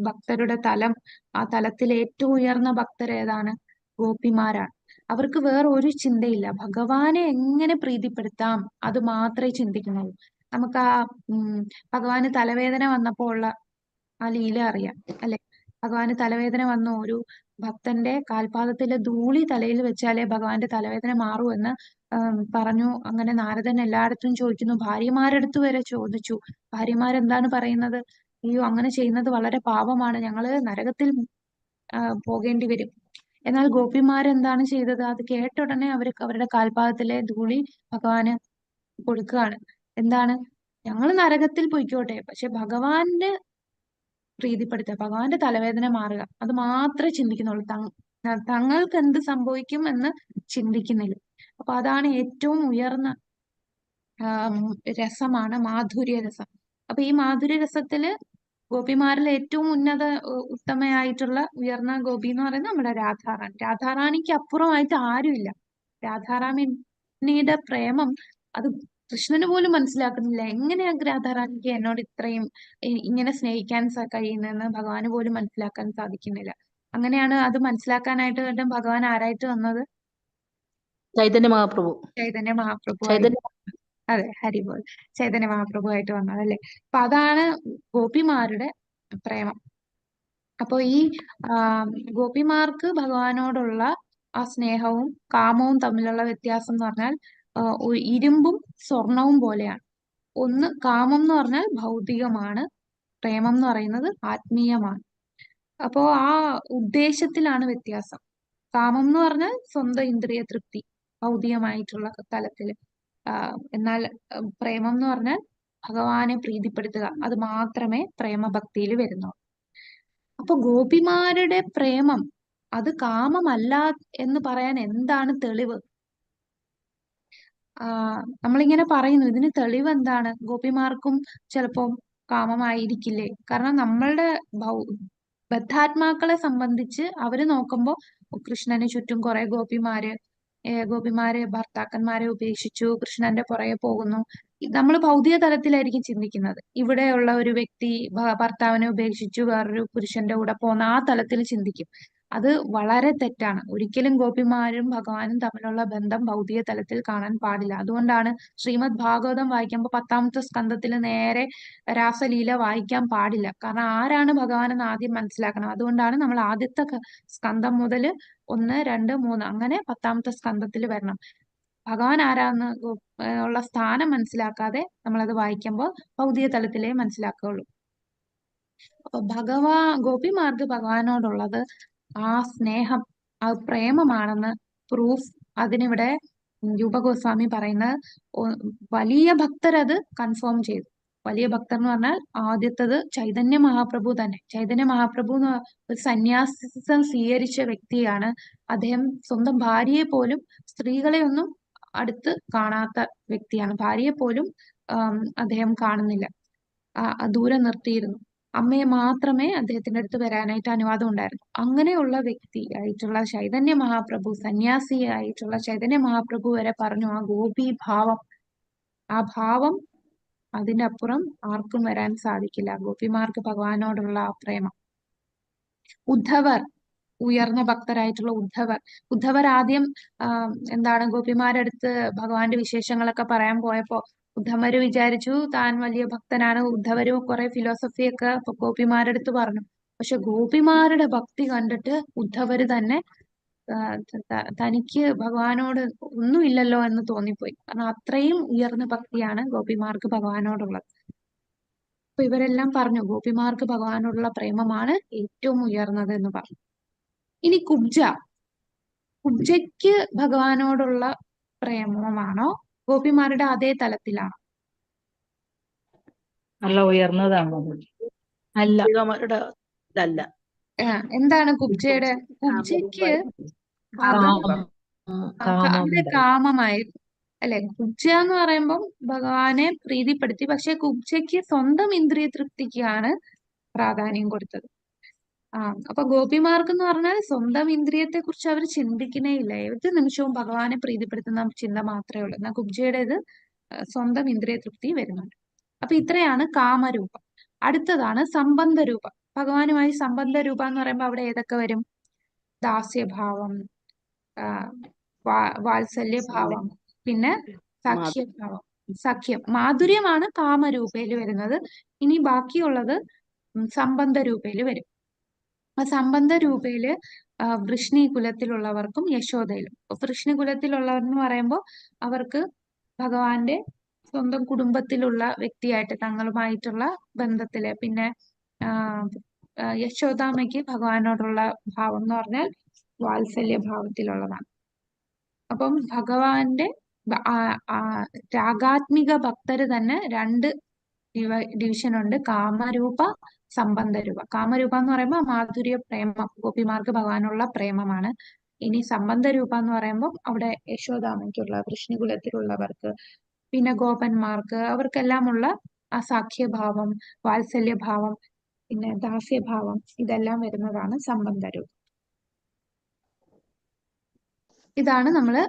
ഭക്തരുടെ തലം, ആ തലത്തിൽ ഏറ്റവും ഉയർന്ന ഭക്തർ ഏതാണ്? ഗോപിമാരാണ്. അവർക്ക് വേറെ ഒരു ചിന്തയില്ല, ഭഗവാനെ എങ്ങനെ പ്രീതിപ്പെടുത്താം അത് മാത്രമേ ചിന്തിക്കുന്നുള്ളൂ. നമുക്ക് ഭഗവാന് തലവേദന വന്നപ്പോൾ ഉള്ള ആ ലീല അറിയാം അല്ലെ. ഭഗവാന് തലവേദന വന്ന ഒരു ഭക്തന്റെ കാൽപാദത്തിലെ ധൂളി തലയിൽ വെച്ചാലേ ഭഗവാന്റെ തലവേദന മാറൂ എന്ന് പറഞ്ഞു. അങ്ങനെ നാരദൻ എല്ലായിടത്തും ചോദിക്കുന്നു, ഭാര്യമാരടുത്ത് വരെ ചോദിച്ചു. ഭാര്യമാരെന്താണ് പറയുന്നത്? അയ്യോ, അങ്ങനെ ചെയ്യുന്നത് വളരെ പാപമാണ്, ഞങ്ങള് നരകത്തിൽ പോകേണ്ടി വരും എന്നാൽ ഗോപിമാരെന്താണ് ചെയ്തത്? അത് കേട്ട ഉടനെ അവരുടെ കാൽപാദത്തിലെ ധൂളി ഭഗവാന് കൊടുക്കുകയാണ്. എന്താണ്? ഞങ്ങൾ നരകത്തിൽ പൊയ്ക്കോട്ടെ, പക്ഷെ ഭഗവാന്റെ പ്രീതിപ്പെടുത്തുക, ഭഗവാന്റെ തലവേദന മാറുക, അത് മാത്രമേ ചിന്തിക്കുന്നുള്ളൂ. തങ്ങൾക്ക് എന്ത് സംഭവിക്കും എന്ന് ചിന്തിക്കുന്നില്ല. അപ്പൊ അതാണ് ഏറ്റവും ഉയർന്ന രസമാണ് മാധുര്യ രസം. അപ്പൊ ഈ മാധുര്യ രസത്തില് ഗോപിമാരിൽ ഏറ്റവും ഉത്തമയായിട്ടുള്ള ഉയർന്ന ഗോപി എന്ന് പറയുന്നത് നമ്മുടെ രാധാറാണി. രാധാറാണിക്ക് അപ്പുറമായിട്ട് ആരുമില്ല. രാധാറാണിയുടെ പ്രേമം അത് കൃഷ്ണന് പോലും മനസ്സിലാക്കുന്നില്ല. എങ്ങനെയാ രാധാറാണിക്ക് എന്നോട് ഇത്രയും ഇങ്ങനെ സ്നേഹിക്കാൻ കഴിയുന്നതെന്ന് ഭഗവാന് പോലും മനസ്സിലാക്കാൻ സാധിക്കുന്നില്ല. അങ്ങനെയാണ് അത് മനസ്സിലാക്കാനായിട്ട് ഭഗവാൻ ആരായിട്ട് വന്നത്? ചൈതന്യ മഹാപ്രഭു. ചൈതന്യ മഹാപ്രഭു. ചൈതന്യ അതെ, ഹരിബോൾ. ചൈതന്യ മഹാപ്രഭു ആയിട്ട് വന്നതല്ലേ. അപ്പൊ അതാണ് ഗോപിമാരുടെ പ്രേമം. അപ്പൊ ഈ ഗോപിമാർക്ക് ഭഗവാനോടുള്ള ആ സ്നേഹവും കാമവും തമ്മിലുള്ള വ്യത്യാസം എന്ന് പറഞ്ഞാൽ ഇരുമ്പും സ്വർണവും പോലെയാണ്. ഒന്ന് കാമം എന്ന് പറഞ്ഞാൽ ഭൗതികമാണ്, പ്രേമം എന്ന് പറയുന്നത് ആത്മീയമാണ്. അപ്പോ ആ ഉദ്ദേശത്തിലാണ് വ്യത്യാസം. കാമം എന്ന് പറഞ്ഞാൽ സ്വന്തം ഇന്ദ്രിയ തൃപ്തി, ഭൗതികമായിട്ടുള്ള തലത്തില്. എന്നാൽ പ്രേമം എന്ന് പറഞ്ഞാൽ ഭഗവാനെ പ്രീതിപ്പെടുത്തുക, അത് മാത്രമേ പ്രേമഭക്തിയിൽ വരുന്നുള്ളൂ. അപ്പൊ ഗോപിമാരുടെ പ്രേമം അത് കാമമല്ല എന്ന് പറയാൻ എന്താണ് തെളിവ്? നമ്മളിങ്ങനെ പറയുന്നു, ഇതിന് തെളിവ് എന്താണ്? ഗോപിമാർക്കും ചിലപ്പോൾ കാമമായിരിക്കില്ലേ? കാരണം നമ്മളുടെ ബദ്ധാത്മാക്കളെ സംബന്ധിച്ച് അവര് നോക്കുമ്പോൾ കൃഷ്ണന് ചുറ്റും കുറെ ഗോപിമാര് ഭർത്താക്കന്മാരെ ഉപേക്ഷിച്ചു കൃഷ്ണന്റെ പുറകെ പോകുന്നു. നമ്മൾ ഭൗതിക തലത്തിലായിരിക്കും ചിന്തിക്കുന്നത്. ഇവിടെയുള്ള ഒരു വ്യക്തി ഭർത്താവിനെ ഉപേക്ഷിച്ചു വേറൊരു പുരുഷന്റെ കൂടെ പോകുന്ന ആ തലത്തിൽ ചിന്തിക്കും. അത് വളരെ തെറ്റാണ്. ഒരിക്കലും ഗോപിമാരും ഭഗവാനും തമ്മിലുള്ള ബന്ധം ഭൗതിക തലത്തിൽ കാണാൻ പാടില്ല. അതുകൊണ്ടാണ് ശ്രീമദ് ഭാഗവതം വായിക്കുമ്പോൾ 10ാമത്തെ സ്കന്ധത്തിൽ നേരെ രാസലീല വായിക്കാൻ പാടില്ല. കാരണം ആരാണ് ഭഗവാനെന്ന് ആദ്യം മനസ്സിലാക്കണം. അതുകൊണ്ടാണ് നമ്മൾ ആദ്യത്തെ സ്കന്ധം മുതൽ 1, 2, 3 അങ്ങനെ 10ാമത്തെ സ്കന്ധത്തിൽ വരണം. ഭഗവാൻ ആരാന്ന് ഉള്ള സ്ഥാനം മനസ്സിലാക്കാതെ നമ്മളത് വായിക്കുമ്പോൾ ഭൗതിക തലത്തിലേ മനസ്സിലാക്കുകയുള്ളൂ. അപ്പൊ ഗോപിമാർക്ക് ഭഗവാനോടുള്ളത് ആ സ്നേഹം, ആ പ്രേമമാണെന്ന് പ്രൂഫ് അതിനിവിടെ രൂപഗോസ്വാമി പറയുന്നത്. വലിയ ഭക്തർ അത് കൺഫേം ചെയ്തു. വലിയ ഭക്തർ എന്ന് പറഞ്ഞാൽ ആദ്യത്തത് ചൈതന്യ മഹാപ്രഭു തന്നെ. ചൈതന്യ മഹാപ്രഭു ഒരു സന്യാസം സ്വീകരിച്ച വ്യക്തിയാണ്. അദ്ദേഹം സ്വന്തം ഭാര്യയെ പോലും, സ്ത്രീകളെ ഒന്നും അടുത്ത് കാണാത്ത വ്യക്തിയാണ്. ഭാര്യയെ പോലും അദ്ദേഹം കാണുന്നില്ല, ദൂരെ നിർത്തിയിരുന്നു. അമ്മയെ മാത്രമേ അദ്ദേഹത്തിന്റെ അടുത്ത് വരാനായിട്ട് അനുവാദം ഉണ്ടായിരുന്നു. അങ്ങനെയുള്ള വ്യക്തി ആയിട്ടുള്ള ചൈതന്യ മഹാപ്രഭു, സന്യാസിയായിട്ടുള്ള ചൈതന്യ മഹാപ്രഭു വരെ പറഞ്ഞു ആ ഗോപി ഭാവം, ആ ഭാവം അതിന്റെ അപ്പുറം ആർക്കും വരാൻ സാധിക്കില്ല. ഗോപിമാർക്ക് ഭഗവാനോടുള്ള ആ പ്രേമം. ഉദ്ധവർ, ഉയർന്ന ഭക്തരായിട്ടുള്ള ഉദ്ധവർ ആദ്യം എന്താണ് ഗോപിമാരുടെ അടുത്ത് ഭഗവാന്റെ വിശേഷങ്ങളൊക്കെ പറയാൻ പോയപ്പോ ഉദ്ധവര് വിചാരിച്ചു താൻ വലിയ ഭക്തനാണ്. ഉദ്ധവരും കുറെ ഫിലോസഫിയൊക്കെ ഗോപിമാരുടെ അടുത്ത് പറഞ്ഞു. പക്ഷെ ഗോപിമാരുടെ ഭക്തി കണ്ടിട്ട് ഉദ്ധവര് തന്നെ തനിക്ക് ഭഗവാനോട് ഒന്നുമില്ലല്ലോ എന്ന് തോന്നിപ്പോയി. കാരണം അത്രയും ഉയർന്ന ഭക്തിയാണ് ഗോപിമാർക്ക് ഭഗവാനോടുള്ളത്. അപ്പൊ ഇവരെല്ലാം പറഞ്ഞു ഗോപിമാർക്ക് ഭഗവാനോടുള്ള പ്രേമമാണ് ഏറ്റവും ഉയർന്നത് എന്ന് പറഞ്ഞു. ഇനി കുബ്ജയ്ക്ക് ഭഗവാനോടുള്ള പ്രേമമാണോ ഗോപിമാരുടെ അതേ തലത്തിലാണോ? നല്ല ഉയർന്നതാണോ? അല്ല. ഗോപികമാരുടെ അല്ല. എന്താണ് കുബ്ജയ്ക്ക് അവിടെ കാമമായിരുന്നു അല്ലെ? കുബ്ജ എന്ന് പറയുമ്പം ഭഗവാനെ പ്രീതിപ്പെടുത്തി. പക്ഷെ കുബ്ജയ്ക്ക് സ്വന്തം ഇന്ദ്രിയ തൃപ്തിക്കാണ് പ്രാധാന്യം കൊടുത്തത്. അപ്പൊ ഗോപിമാർക്ക് എന്ന് പറഞ്ഞാൽ സ്വന്തം ഇന്ദ്രിയത്തെ കുറിച്ച് അവർ ചിന്തിക്കുന്നേ ഇല്ല. ഏത് നിമിഷവും ഭഗവാനെ പ്രീതിപ്പെടുത്തുന്ന ചിന്ത മാത്രമേ ഉള്ളൂ. എന്നാൽ കുബ്ജയുടേത് സ്വന്തം ഇന്ദ്രിയ തൃപ്തി വരുന്നുണ്ട്. അപ്പൊ ഇത്രയാണ് കാമരൂപം. അടുത്തതാണ് സംബന്ധ രൂപം. ഭഗവാനുമായി സംബന്ധ രൂപം എന്ന് പറയുമ്പോൾ അവിടെ ഏതൊക്കെ വരും? ദാസ്യഭാവം, വാത്സല്യഭാവം, പിന്നെ സഖ്യം, മാധുര്യമാണ് കാമരൂപയിൽ വരുന്നത്. ഇനി ബാക്കിയുള്ളത് സംബന്ധ രൂപയിൽ വരും. ആ സംബന്ധ രൂപയില് വൃഷ്ണി കുലത്തിലുള്ളവർക്കും യശോദയിലും. വൃഷ്ണി കുലത്തിലുള്ളവരെന്ന് പറയുമ്പോൾ അവർക്ക് ഭഗവാന്റെ സ്വന്തം കുടുംബത്തിലുള്ള വ്യക്തിയായിട്ട് തങ്ങളുമായിട്ടുള്ള ബന്ധത്തില്, പിന്നെ യശോദാമ്മയ്ക്ക് ഭഗവാനോടുള്ള ഭാവം എന്ന് പറഞ്ഞാൽ വാത്സല്യഭാവത്തിലുള്ളതാണ്. അപ്പം ഭഗവാന്റെ രാഗാത്മിക ഭക്തര് തന്നെ രണ്ട് ഡിവിഷൻ ഉണ്ട്. കാമരൂപ, സംബന്ധരൂപ. കാമരൂപ എന്ന് പറയുമ്പോൾ മാധുര്യ പ്രേമം, ഗോപിമാർക്ക് ഭഗവാനുള്ള പ്രേമമാണ്. ഇനി സംബന്ധരൂപ എന്ന് പറയുമ്പോൾ അവിടെ യശോദാമയ്ക്കുള്ള, കൃഷ്ണകുലത്തിലുള്ളവർക്ക്, പിന്നെ ഗോപന്മാർക്ക്, അവർക്കെല്ലാമുള്ള ആ സാഖ്യഭാവം, വാത്സല്യഭാവം, പിന്നെ ദാസ്യഭാവം, ഇതെല്ലാം വരുന്നതാണ് സംബന്ധരൂപം. ഇതാണ് നമ്മള്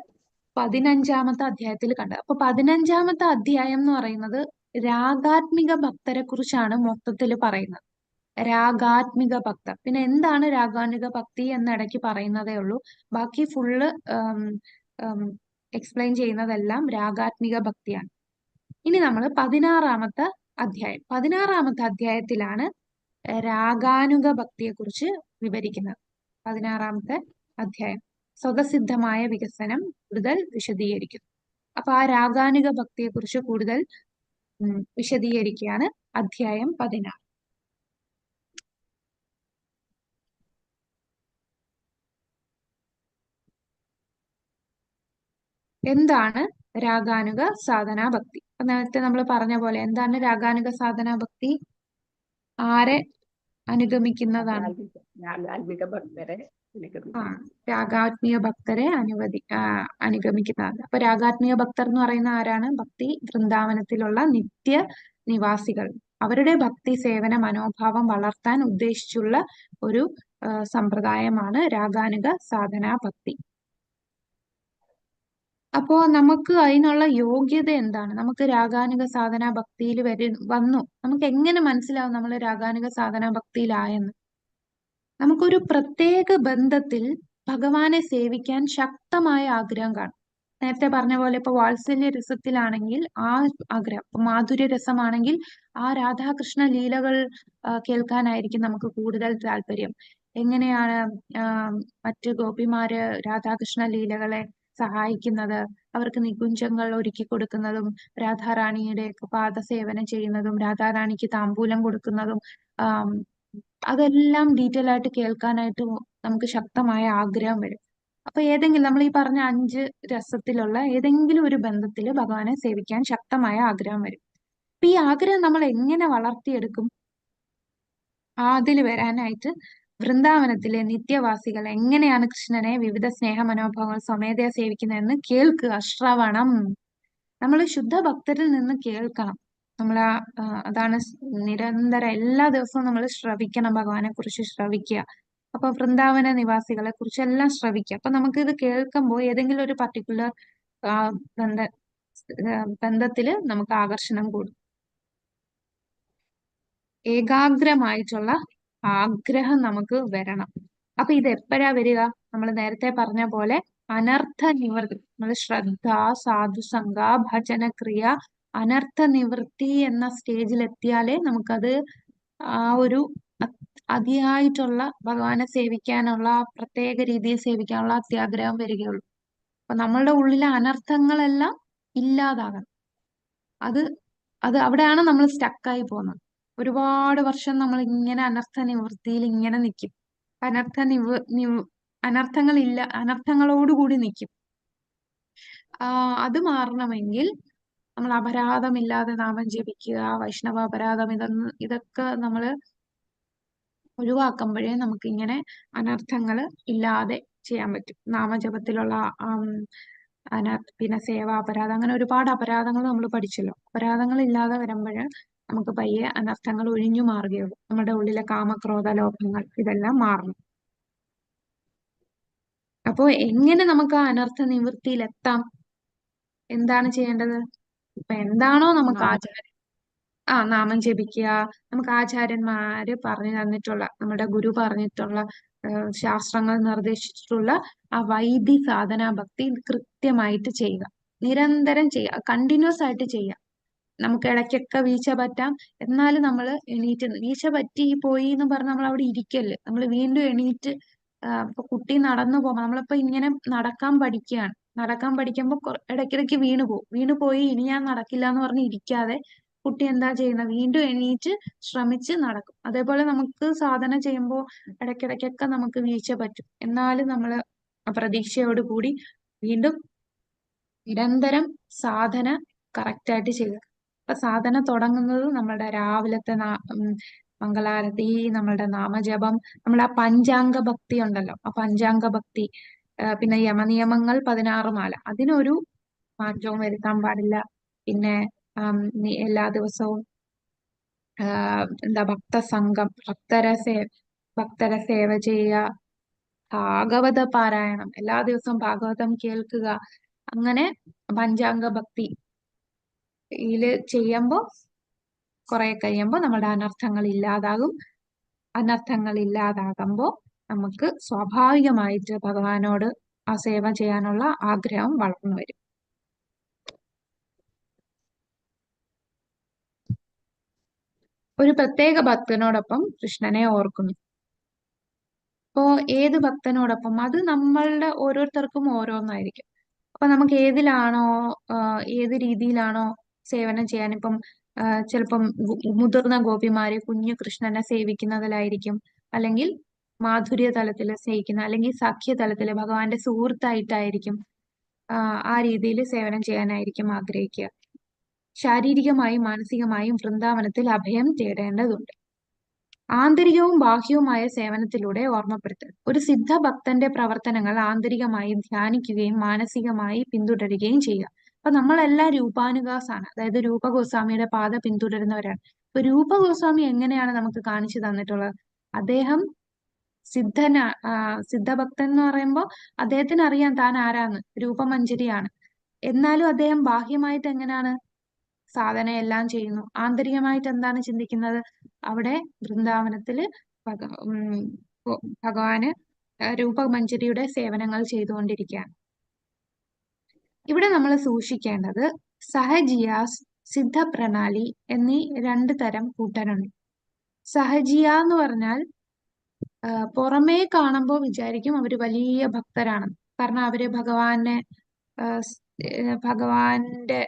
15-ാമത്തെ അധ്യായത്തിൽ കണ്ടത്. അപ്പൊ 15-ാമത്തെ അധ്യായം എന്ന് പറയുന്നത് രാഗാത്മിക ഭക്തരെ കുറിച്ചാണ് മൊത്തത്തിൽ പറയുന്നത്. രാഗാത്മിക ഭക്തർ. പിന്നെ എന്താണ് രാഗാത്മിക ഭക്തി എന്ന് ഇടയ്ക്ക് പറയുന്നതേ ഉള്ളൂ. ബാക്കി ഫുള്ള് എക്സ്പ്ലെയിൻ ചെയ്യുന്നതെല്ലാം രാഗാത്മിക ഭക്തിയാണ്. ഇനി നമ്മൾ 16-ാമത്തെ അധ്യായം. 16-ാമത്തെ അധ്യായത്തിലാണ് രാഗാനുഗ ഭക്തിയെ കുറിച്ച് വിവരിക്കുന്നത്. 16-ാമത്തെ അധ്യായം സ്വതസിദ്ധമായ വികസനം കൂടുതൽ വിശദീകരിക്കുന്നു. അപ്പൊ ആ രാഗാനുഗ ഭക്തിയെ കുറിച്ച് കൂടുതൽ വിശദീകരിക്കുകയാണ് അധ്യായം 16. എന്താണ് രാഗാനുഗ സാധനാ ഭക്തി? അപ്പൊ നേരത്തെ നമ്മൾ പറഞ്ഞ പോലെ എന്താണ് രാഗാനുഗ സാധനാ ഭക്തി? ആരെ അനുഗമിക്കുന്നതാണ്? രാഗാത്മിക ഭക്തരെ ആ, രാഗാത്മിക ഭക്തരെ അനുഗമിക്കുന്നതാണ്. അപ്പൊ രാഗാത്മിക ഭക്തർ എന്ന് പറയുന്ന ആരാണ്? ഭക്തി വൃന്ദാവനത്തിലുള്ള നിത്യ നിവാസികൾ. അവരുടെ ഭക്തി സേവന മനോഭാവം വളർത്താൻ ഉദ്ദേശിച്ചുള്ള ഒരു സമ്പ്രദായമാണ് രാഗാനുഗ സാധനാ ഭക്തി. അപ്പോ നമുക്ക് അതിനുള്ള യോഗ്യത എന്താണ്? നമുക്ക് രാഗാനുഗ സാധനാ ഭക്തിയിൽ വന്നു. നമുക്ക് എങ്ങനെ മനസ്സിലാവും നമ്മൾ രാഗാനുഗ സാധനാ ഭക്തിയിലായെന്ന്? നമുക്കൊരു പ്രത്യേക ബന്ധത്തിൽ ഭഗവാനെ സേവിക്കാൻ ശക്തമായ ആഗ്രഹം കാണും. നേരത്തെ പറഞ്ഞ പോലെ ഇപ്പൊ വാത്സല്യ രസത്തിലാണെങ്കിൽ ആ ആഗ്രഹം, ഇപ്പൊ മാധുര്യ രസമാണെങ്കിൽ ആ രാധാകൃഷ്ണ ലീലകൾ കേൾക്കാനായിരിക്കും നമുക്ക് കൂടുതൽ താല്പര്യം. എങ്ങനെയാണ് മറ്റു ഗോപിമാര് രാധാകൃഷ്ണ ലീലകളെ സഹായിക്കുന്നത്, അവർക്ക് നികുഞ്ചങ്ങൾ ഒരുക്കി കൊടുക്കുന്നതും, രാധാറാണിയുടെ പാദസേവനം ചെയ്യുന്നതും, രാധാറാണിക്ക് താമ്പൂലം കൊടുക്കുന്നതും, അതെല്ലാം ഡീറ്റെയിൽ ആയിട്ട് കേൾക്കാനായിട്ട് നമുക്ക് ശക്തമായ ആഗ്രഹം വരും. അപ്പൊ ഏതെങ്കിലും നമ്മൾ ഈ പറഞ്ഞ 5 രസത്തിലുള്ള ഏതെങ്കിലും ഒരു ബന്ധത്തിൽ ഭഗവാനെ സേവിക്കാൻ ശക്തമായ ആഗ്രഹം വരും. അപ്പൊ ഈ ആഗ്രഹം നമ്മൾ എങ്ങനെ വളർത്തിയെടുക്കും? അതിൽ വരാനായിട്ട് വൃന്ദാവനത്തിലെ നിത്യവാസികൾ എങ്ങനെയാണ് കൃഷ്ണനെ വിവിധ സ്നേഹ മനോഭാവങ്ങൾ സ്വമേധയാ സേവിക്കുന്നതെന്ന് കേൾക്കുക, ശ്രവണം. നമ്മൾ ശുദ്ധ ഭക്തരിൽ നിന്ന് കേൾക്കണം. നമ്മൾ അതാണ് നിരന്തരം എല്ലാ ദിവസവും നമ്മൾ ശ്രവിക്കണം, ഭഗവാനെ കുറിച്ച് ശ്രവിക്കുക. അപ്പൊ വൃന്ദാവന നിവാസികളെ കുറിച്ച് എല്ലാം ശ്രവിക്കുക. അപ്പൊ നമുക്ക് ഇത് കേൾക്കുമ്പോൾ ഏതെങ്കിലും ഒരു പർട്ടിക്കുലർ ബന്ധത്തില് നമുക്ക് ആകർഷണം കൂടും. ഏകാഗ്രമായിട്ടുള്ള ആഗ്രഹം നമുക്ക് വരണം. അപ്പൊ ഇത് എപ്പോഴാ വരിക? നമ്മൾ നേരത്തെ പറഞ്ഞ പോലെ അനർത്ഥ നിവൃത്തി, നമ്മൾ ശ്രദ്ധ, സാധുസംഗ, ഭജനക്രിയ, അനർത്ഥ നിവൃത്തി എന്ന സ്റ്റേജിൽ എത്തിയാലേ നമുക്കത് ആ ഒരു അതിയായിട്ടുള്ള ഭഗവാനെ സേവിക്കാനുള്ള, പ്രത്യേക രീതിയിൽ സേവിക്കാനുള്ള അത്യാഗ്രഹം വരികയുള്ളൂ. അപ്പൊ നമ്മളുടെ ഉള്ളിലെ അനർത്ഥങ്ങളെല്ലാം ഇല്ലാതാകണം. അത് അവിടെയാണ് നമ്മൾ സ്റ്റക്കായി പോകുന്നത്. ഒരുപാട് വർഷം നമ്മൾ ഇങ്ങനെ അനർത്ഥ നിവൃത്തിയിൽ ഇങ്ങനെ നിൽക്കും. അനർത്ഥങ്ങളില്ല, അനർത്ഥങ്ങളോടുകൂടി നിൽക്കും. അത് മാറണമെങ്കിൽ നമ്മൾ അപരാധമില്ലാതെ നാമം ജപിക്കുക, വൈഷ്ണവ അപരാധം, ഇതൊക്കെ നമ്മൾ ഒഴിവാക്കുമ്പോഴേ നമുക്ക് ഇങ്ങനെ അനർത്ഥങ്ങൾ ഇല്ലാതെ ചെയ്യാൻ പറ്റും. നാമജപത്തിലുള്ള പിന്നെ സേവ അപരാധം, അങ്ങനെ ഒരുപാട് അപരാധങ്ങൾ നമ്മൾ പഠിച്ചല്ലോ. അപരാധങ്ങൾ ഇല്ലാതെ വരുമ്പോൾ നമുക്ക് പയ്യെ അനർത്ഥങ്ങൾ ഒഴിഞ്ഞു മാറുകയുള്ളൂ. നമ്മുടെ ഉള്ളിലെ കാമക്രോധ ലോഭങ്ങൾ ഇതെല്ലാം മാറണം. അപ്പോ എങ്ങനെ നമുക്ക് ആ അനർത്ഥ നിവൃത്തിയിൽ എത്താം? എന്താണ് ചെയ്യേണ്ടത്? ഇപ്പൊ എന്താണോ നമുക്ക് നാമം ജപിക്കുക, നമുക്ക് ആചാര്യന്മാര് പറഞ്ഞു തന്നിട്ടുള്ള, നമ്മുടെ ഗുരു പറഞ്ഞിട്ടുള്ള, ശാസ്ത്രങ്ങൾ നിർദ്ദേശിച്ചിട്ടുള്ള ആ വൈദി സാധനാ ഭക്തി കൃത്യമായിട്ട് ചെയ്യുക, നിരന്തരം ചെയ്യുക, കണ്ടിന്യൂസ് ആയിട്ട് ചെയ്യുക. നമുക്ക് ഇടയ്ക്കൊക്കെ വീഴ്ച പറ്റാം, എന്നാലും നമ്മൾ എണീറ്റ്, വീഴ്ച പറ്റി പോയി എന്ന് പറഞ്ഞ് നമ്മൾ അവിടെ ഇരിക്കല്ല്. നമ്മൾ വീണ്ടും എണീറ്റ്, ഇപ്പൊ കുട്ടി നടന്നു പോകാം, നമ്മളിപ്പോ ഇങ്ങനെ നടക്കാൻ പഠിക്കുകയാണ്. നടക്കാൻ പഠിക്കുമ്പോൾ ഇടയ്ക്കിടയ്ക്ക് വീണു പോയി ഇനി ഞാൻ നടക്കില്ല എന്ന് പറഞ്ഞ് ഇരിക്കാതെ കുട്ടി എന്താ ചെയ്യുന്നത്? വീണ്ടും എണീറ്റ് ശ്രമിച്ച് നടക്കും. അതേപോലെ നമുക്ക് സാധന ചെയ്യുമ്പോൾ ഇടയ്ക്കിടയ്ക്കൊക്കെ നമുക്ക് വീഴ്ച പറ്റും. എന്നാലും നമ്മൾ പ്രതീക്ഷയോട് കൂടി വീണ്ടും നിരന്തരം സാധന കറക്റ്റായിട്ട് ചെയ്യുക. അപ്പൊ സാധന തുടങ്ങുന്നത് നമ്മുടെ രാവിലത്തെ മംഗളാരതി, നമ്മളുടെ നാമജപം, നമ്മുടെ ആ പഞ്ചാംഗ ഭക്തി ഉണ്ടല്ലോ, ആ പഞ്ചാംഗ ഭക്തി, പിന്നെ യമനിയമങ്ങൾ 16 മാല, അതിനൊരു മാറ്റവും വരുത്താൻ പാടില്ല. പിന്നെ എല്ലാ ദിവസവും എന്താ ഭക്തസംഘം, ഭക്തരെ സേവ ചെയ്യുക, ഭാഗവത പാരായണം, എല്ലാ ദിവസവും ഭാഗവതം കേൾക്കുക. അങ്ങനെ പഞ്ചാംഗ ഭക്തിയില് ചെയ്യുമ്പോൾ കുറെ കഴിയുമ്പോൾ നമ്മുടെ അനർത്ഥങ്ങൾ ഇല്ലാതാകും. അനർത്ഥങ്ങൾ ഇല്ലാതാകുമ്പോൾ നമുക്ക് സ്വാഭാവികമായിട്ട് ഭഗവാനോട് ആ സേവ ചെയ്യാനുള്ള ആഗ്രഹം വളർന്നു വരും. ഒരു പ്രത്യേക ഭക്തനോടൊപ്പം കൃഷ്ണനെ ഓർക്കുന്നു. അപ്പോ ഏത് ഭക്തനോടൊപ്പം, അത് നമ്മളുടെ ഓരോരുത്തർക്കും ഓരോന്നായിരിക്കും. അപ്പൊ നമുക്ക് ഏതിലാണോ ഏത് രീതിയിലാണോ സേവനം ചെയ്യാൻ, ഇപ്പം ചിലപ്പം മുതിർന്ന ഗോപിമാര് കുഞ്ഞു കൃഷ്ണനെ സേവിക്കുന്നതിലായിരിക്കും, അല്ലെങ്കിൽ മാധുര്യ തലത്തിൽ സ്നേഹിക്കുന്ന, അല്ലെങ്കിൽ സഖ്യ തലത്തിൽ ഭഗവാന്റെ സുഹൃത്തായിട്ടായിരിക്കും ആ രീതിയിൽ സേവനം ചെയ്യാനായിരിക്കും ആഗ്രഹിക്കുക. ശാരീരികമായും മാനസികമായും വൃന്ദാവനത്തിൽ അഭയം തേടേണ്ടതുണ്ട്. ആന്തരികവും ബാഹ്യവുമായ സേവനത്തിലൂടെ ഓർമ്മപ്പെടുത്തുക. ഒരു സിദ്ധഭക്തന്റെ പ്രവർത്തനങ്ങൾ ആന്തരികമായി ധ്യാനിക്കുകയും മാനസികമായി പിന്തുടരുകയും ചെയ്യുക. അപ്പൊ നമ്മളെല്ലാം രൂപാനുഗാസാണ്, അതായത് രൂപഗോസ്വാമിയുടെ പാത പിന്തുടരുന്നവരാണ്. ഇപ്പൊ രൂപഗോസ്വാമി എങ്ങനെയാണ് നമുക്ക് കാണിച്ചു തന്നിട്ടുള്ളത്? അദ്ദേഹം സിദ്ധഭക്തൻ എന്ന് പറയുമ്പോൾ അദ്ദേഹത്തിന് അറിയാം താൻ ആരാന്ന്, രൂപമഞ്ജരിയാണ്. എന്നാലും അദ്ദേഹം ബാഹ്യമായിട്ട് എങ്ങനെയാണ് സാധനയെല്ലാം ചെയ്യുന്നു? ആന്തരികമായിട്ട് എന്താണ് ചിന്തിക്കുന്നത്? അവിടെ വൃന്ദാവനത്തില് ഭഗവാന് രൂപമഞ്ജരിയുടെ സേവനങ്ങൾ ചെയ്തുകൊണ്ടിരിക്കുകയാണ്. ഇവിടെ നമ്മൾ സൂക്ഷിക്കേണ്ടത് സഹജിയാസ്, സിദ്ധപ്രണാലി എന്നീ 2 തരം കൂട്ടരുണ്ട്. സഹജിയ എന്ന് പറഞ്ഞാൽ പുറമേ കാണുമ്പോൾ വിചാരിക്കും അവര് വലിയ ഭക്തരാണ്, കാരണം അവര് ഭഗവാന്റെ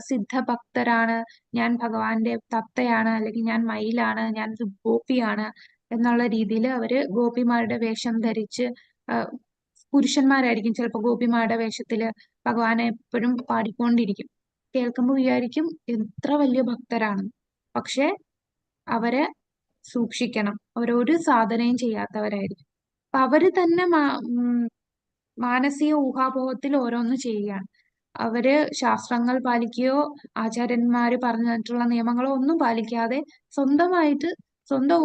സിദ്ധഭക്തരാണ്, ഞാൻ ഭഗവാന്റെ തത്തയാണ്, അല്ലെങ്കിൽ ഞാൻ മയിലാണ്, ഞാൻ ഗോപിയാണ് എന്നുള്ള രീതിയിൽ അവര് ഗോപിമാരുടെ വേഷം ധരിച്ച്, പുരുഷന്മാരായിരിക്കും ചിലപ്പോൾ ഗോപിമാരുടെ വേഷത്തില് ഭഗവാനെ എപ്പോഴും പാടിക്കൊണ്ടിരിക്കും. കേൾക്കുമ്പോൾ വിചാരിക്കും എത്ര വലിയ ഭക്തരാണ്. പക്ഷെ അവരെ സൂക്ഷിക്കണം, അവരൊരു സാധനയും ചെയ്യാത്തവരായിരിക്കും. അപ്പൊ അവര് തന്നെ മാനസിക ഊഹാപോഹത്തിൽ ഓരോന്ന് ചെയ്യുകയാണ്. അവര് ശാസ്ത്രങ്ങൾ പാലിക്കുകയോ ആചാര്യന്മാര് പറഞ്ഞു തന്നിട്ടുള്ള നിയമങ്ങളോ ഒന്നും പാലിക്കാതെ സ്വന്തം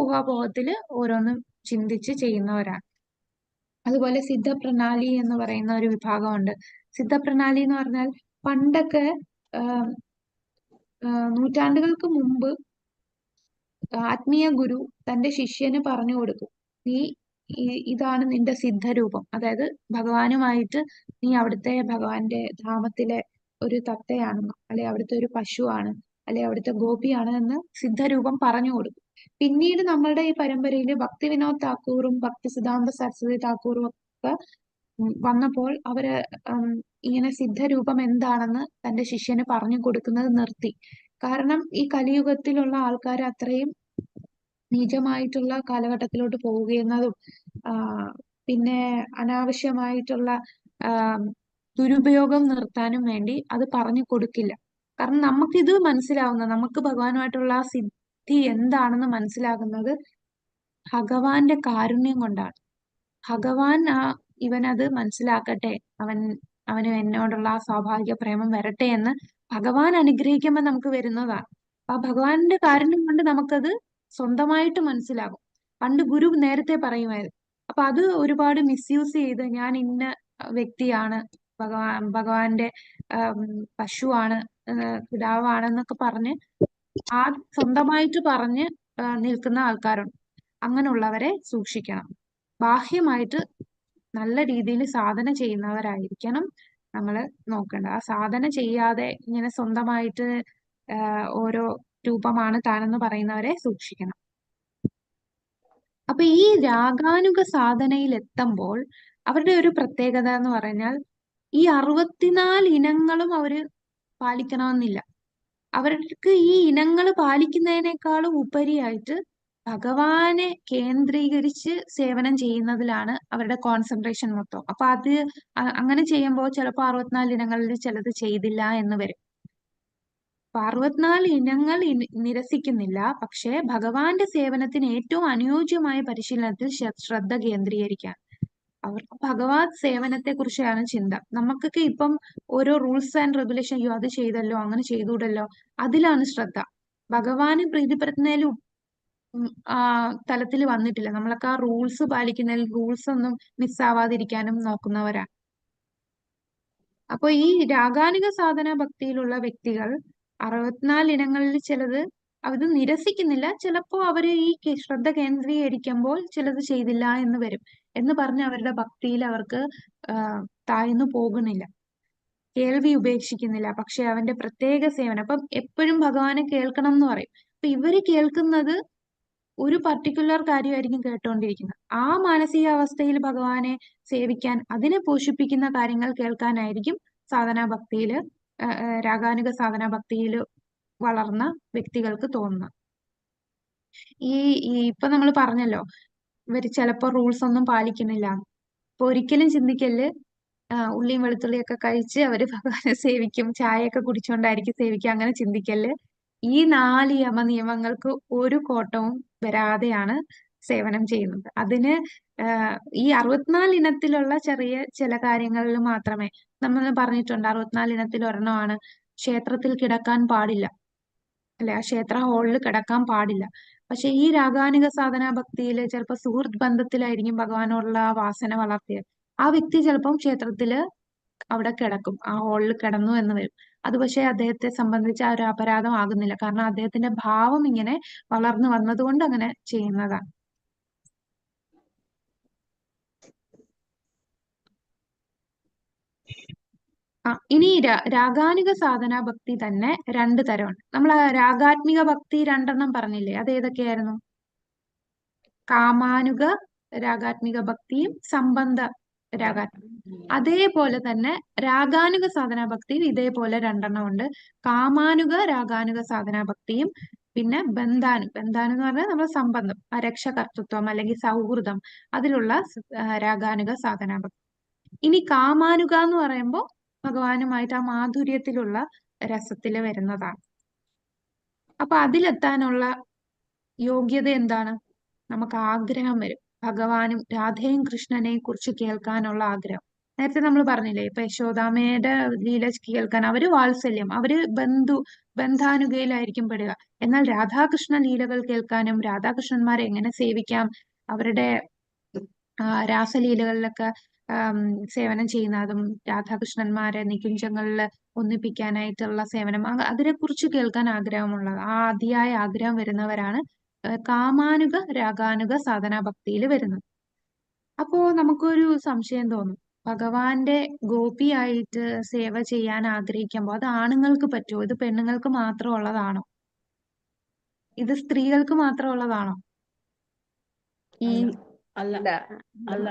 ഊഹാപോഹത്തില് ഓരോന്നും ചിന്തിച്ച് ചെയ്യുന്നവരാണ്. അതുപോലെ സിദ്ധപ്രണാലി എന്ന് പറയുന്ന ഒരു വിഭാഗമുണ്ട്. സിദ്ധപ്രണാലി എന്ന് പറഞ്ഞാൽ പണ്ടൊക്കെ നൂറ്റാണ്ടുകൾക്ക് മുമ്പ് ആത്മീയ ഗുരു തന്റെ ശിഷ്യന് പറഞ്ഞു കൊടുക്കും, നീ ഇതാണ് നിന്റെ സിദ്ധരൂപം, അതായത് ഭഗവാനുമായിട്ട് നീ അവിടുത്തെ ഭഗവാന്റെ ധാമത്തിലെ ഒരു തത്തയാണെന്നോ, അല്ലെ അവിടുത്തെ ഒരു പശുവാണ്, അല്ലെ അവിടുത്തെ ഗോപിയാണ് എന്ന് സിദ്ധരൂപം പറഞ്ഞു കൊടുക്കും. പിന്നീട് നമ്മളുടെ ഈ പരമ്പരയിൽ ഭക്തി വിനോദ് താക്കൂറും ഭക്തി സിദ്ധാന്ത സരസ്വതി താക്കൂറും ഒക്കെ വന്നപ്പോൾ അവര് ഇങ്ങനെ സിദ്ധരൂപം എന്താണെന്ന് തന്റെ ശിഷ്യന് പറഞ്ഞു കൊടുക്കുന്നത് നിർത്തി. കാരണം ഈ കലിയുഗത്തിലുള്ള ആൾക്കാർ അത്രയും നീചമായിട്ടുള്ള കാലഘട്ടത്തിലോട്ട് പോവുകയെന്നതും പിന്നെ അനാവശ്യമായിട്ടുള്ള ദുരുപയോഗം നിർത്താനും വേണ്ടി അത് പറഞ്ഞു കൊടുക്കില്ല. കാരണം നമുക്കിത് മനസ്സിലാവുന്നത്, നമുക്ക് ഭഗവാനുമായിട്ടുള്ള ആ സിദ്ധി എന്താണെന്ന് മനസ്സിലാകുന്നത് ഭഗവാന്റെ കാരുണ്യം കൊണ്ടാണ്. ഭഗവാൻ ഇവനത് മനസ്സിലാക്കട്ടെ, അവന് എന്നോടുള്ള ആ സ്വാഭാവിക പ്രേമം വരട്ടെ എന്ന് ഭഗവാൻ അനുഗ്രഹിക്കുമ്പോൾ നമുക്ക് വരുന്നതാണ്. ആ ഭഗവാന്റെ കാരുണ്യം കൊണ്ട് നമുക്കത് സ്വന്തമായിട്ട് മനസ്സിലാകും. പണ്ട് ഗുരു നേരത്തെ പറയുമായിരുന്നു. അപ്പൊ അത് ഒരുപാട് മിസ്യൂസ് ചെയ്ത് ഞാൻ ഇന്ന വ്യക്തിയാണ്, ഭഗവാന്റെ പശുവാണ്, പിതാവാണെന്നൊക്കെ പറഞ്ഞ് സ്വന്തമായിട്ട് പറഞ്ഞ് നിൽക്കുന്ന ആൾക്കാരുണ്ട്. അങ്ങനെയുള്ളവരെ സൂക്ഷിക്കണം. ബാഹ്യമായിട്ട് നല്ല രീതിയിൽ സാധന ചെയ്യുന്നവരായിരിക്കണം നമ്മൾ നോക്കേണ്ടത്. ആ സാധന ചെയ്യാതെ ഇങ്ങനെ സ്വന്തമായിട്ട് ഓരോ രൂപമാണ് താനെന്ന് പറയുന്നവരെ സൂക്ഷിക്കണം. അപ്പൊ ഈ രാഗാനുഗ സാധനയിൽ എത്തുമ്പോൾ അവരുടെ ഒരു പ്രത്യേകത എന്ന് പറഞ്ഞാൽ ഈ 64 ഇനങ്ങളും അവര് പാലിക്കണമെന്നില്ല. അവർക്ക് ഈ ഇനങ്ങൾ പാലിക്കുന്നതിനേക്കാളും ഉപരിയായിട്ട് ഭഗവാനെ കേന്ദ്രീകരിച്ച് സേവനം ചെയ്യുന്നതിലാണ് അവരുടെ കോൺസെൻട്രേഷൻ മൊത്തം. അപ്പൊ അത് അങ്ങനെ ചെയ്യുമ്പോൾ ചിലപ്പോൾ 64 ഇനങ്ങളിൽ ചിലത് ചെയ്തില്ല എന്ന് വരും. അപ്പൊ 64 ഇനങ്ങൾ നിരസിക്കുന്നില്ല, പക്ഷേ ഭഗവാന്റെ സേവനത്തിന് ഏറ്റവും അനുയോജ്യമായ പരിശീലനത്തിൽ ശ്രദ്ധ കേന്ദ്രീകരിക്കാൻ. അവർക്ക് ഭഗവത് സേവനത്തെ കുറിച്ചാണ് ചിന്ത. നമുക്കൊക്കെ ഇപ്പം ഓരോ റൂൾസ് ആൻഡ് റെഗുലേഷൻ, അയ്യോ അത് ചെയ്തല്ലോ, അങ്ങനെ ചെയ്തുകൂടല്ലോ, അതിലാണ് ശ്രദ്ധ. ഭഗവാനെ പ്രീതിപ്പെടുത്തുന്നതിലും തലത്തിൽ വന്നിട്ടില്ല. നമ്മളൊക്കെ ആ റൂൾസ് പാലിക്കുന്നതിൽ റൂൾസ് ഒന്നും മിസ്സാവാതിരിക്കാനും നോക്കുന്നവരാണ്. അപ്പൊ ഈ രാഗാനുഗ സാധന ഭക്തിയിലുള്ള വ്യക്തികൾ 64 ഇനങ്ങളിൽ ചിലത് അത് നിരസിക്കുന്നില്ല. ചിലപ്പോ അവര് ഈ ശ്രദ്ധ കേന്ദ്രീകരിക്കുമ്പോൾ ചിലത് ചെയ്തില്ല എന്ന് വരും എന്ന് പറഞ്ഞ് അവരുടെ ഭക്തിയിൽ അവർക്ക് താഴ്ന്നു പോകുന്നില്ല, കേൾവി ഉപേക്ഷിക്കുന്നില്ല. പക്ഷെ അവന്റെ പ്രത്യേക സേവനം, അപ്പം എപ്പോഴും ഭഗവാനെ കേൾക്കണം എന്ന് പറയും. അപ്പൊ ഇവര് കേൾക്കുന്നത് ഒരു പർട്ടിക്കുലർ കാര്യമായിരിക്കും കേട്ടുകൊണ്ടിരിക്കുന്നത്. ആ മാനസികാവസ്ഥയിൽ ഭഗവാനെ സേവിക്കാൻ, അതിനെ പോഷിപ്പിക്കുന്ന കാര്യങ്ങൾ കേൾക്കാനായിരിക്കും സാധനാ ഭക്തിയില് രാഗാനുഗ സാധനാ ഭക്തിയില് വളർന്ന വ്യക്തികൾക്ക് തോന്നുന്നത്. ഈ ഇപ്പൊ നമ്മൾ പറഞ്ഞല്ലോ, ഇവര് ചിലപ്പോ റൂൾസ് ഒന്നും പാലിക്കുന്നില്ല. അപ്പൊ ഒരിക്കലും ചിന്തിക്കല് ഉള്ളിയും വെളുത്തുള്ളിയൊക്കെ കഴിച്ച് അവര് ഭഗവാനെ സേവിക്കും, ചായയൊക്കെ കുടിച്ചുകൊണ്ടായിരിക്കും സേവിക്കുക, അങ്ങനെ ചിന്തിക്കല്. ഈ 4 യമനിയമങ്ങൾക്ക് ഒരു കോട്ടവും വരാതെയാണ് സേവനം ചെയ്യുന്നത്. അതിന് ഈ 64 ഇനത്തിലുള്ള ചെറിയ ചില കാര്യങ്ങളിൽ മാത്രമേ നമ്മൾ പറഞ്ഞിട്ടുണ്ട്. 64 ഇനത്തിൽ ഒരെണ്ണമാണ് ക്ഷേത്രത്തിൽ കിടക്കാൻ പാടില്ല, അല്ലെ, ആ ക്ഷേത്ര ഹാളിൽ കിടക്കാൻ പാടില്ല. പക്ഷെ ഈ രാഗാനുഗ സാധനാ ഭക്തിയില് ചിലപ്പോ സുഹൃത്ത് ബന്ധത്തിലായിരിക്കും ഭഗവാനോടുള്ള ആ വാസന വളർത്തിയത്. ആ വ്യക്തി ചിലപ്പം ക്ഷേത്രത്തില് അവിടെ കിടക്കും, ആ ഹാളിൽ കിടന്നു എന്ന് വരും. അത് പക്ഷെ അദ്ദേഹത്തെ സംബന്ധിച്ച് ആ ഒരു അപരാധം ആകുന്നില്ല, കാരണം അദ്ദേഹത്തിന്റെ ഭാവം ഇങ്ങനെ വളർന്നു വന്നതുകൊണ്ട് അങ്ങനെ ചെയ്യുന്നതാണ്. ഇനി രാഗാനുഗ സാധനാ ഭക്തി തന്നെ 2 തരമുണ്ട്. നമ്മൾ രാഗാത്മിക ഭക്തി 2 പറഞ്ഞില്ലേ, അത് ഏതൊക്കെയായിരുന്നു? കാമാനുഗ രാഗാത്മിക ഭക്തിയും സംബന്ധ രാഗാത്മിക. അതേപോലെ തന്നെ രാഗാനുഗ സാധനാ ഭക്തിയും ഇതേപോലെ 2 ഉണ്ട്. കാമാനുഗ രാഗാനുഗ സാധനാ ഭക്തിയും പിന്നെ ബന്ധാനു എന്ന് പറഞ്ഞാൽ നമ്മുടെ സംബന്ധം, രക്ഷകർത്തൃത്വം അല്ലെങ്കിൽ സൗഹൃദം, അതിലുള്ള രാഗാനുഗ സാധനാ ഭക്തി. ഇനി കാമാനുഗ എന്ന് പറയുമ്പോൾ ഭഗവാനുമായിട്ട് ആ മാധുര്യത്തിലുള്ള രസത്തില് വരുന്നതാണ്. അപ്പൊ അതിലെത്താനുള്ള യോഗ്യത എന്താണ്? നമുക്ക് ആഗ്രഹം വരും, ഭഗവാനും രാധയും കൃഷ്ണനെയും കുറിച്ച് കേൾക്കാനുള്ള ആഗ്രഹം. നേരത്തെ നമ്മൾ പറഞ്ഞില്ലേ, ഇപ്പൊ യശോദാമ്മയുടെ ലീല കേൾക്കാൻ അവര് വാത്സല്യം, അവര് ബന്ധാനുഗയിലായിരിക്കും പെടുക. എന്നാൽ രാധാകൃഷ്ണ ലീലകൾ കേൾക്കാനും രാധാകൃഷ്ണന്മാരെ എങ്ങനെ സേവിക്കാം, അവരുടെ രാസലീലകളിലൊക്കെ സേവനം ചെയ്യുന്നതും രാധാകൃഷ്ണന്മാരെ നികുഞ്ചങ്ങളിൽ ഒന്നിപ്പിക്കാനായിട്ടുള്ള സേവനം, അതിനെക്കുറിച്ച് കേൾക്കാൻ ആഗ്രഹമുള്ളത്, ആ അതിയായ ആഗ്രഹം വരുന്നവരാണ് കാമാനുഗ രാഗാനുഗ സാധനാ ഭക്തിയിൽ വരുന്നത്. അപ്പോ നമുക്കൊരു സംശയം തോന്നും, ഭഗവാന്റെ ഗോപിയായിട്ട് സേവ ചെയ്യാൻ ആഗ്രഹിക്കുമ്പോൾ അത് ആണുങ്ങൾക്ക് പറ്റുമോ? ഇത് പെണ്ണുങ്ങൾക്ക് മാത്രം ഉള്ളതാണോ? ഇത് സ്ത്രീകൾക്ക് മാത്രം ഉള്ളതാണോ? ഈ അല്ല അല്ല അല്ല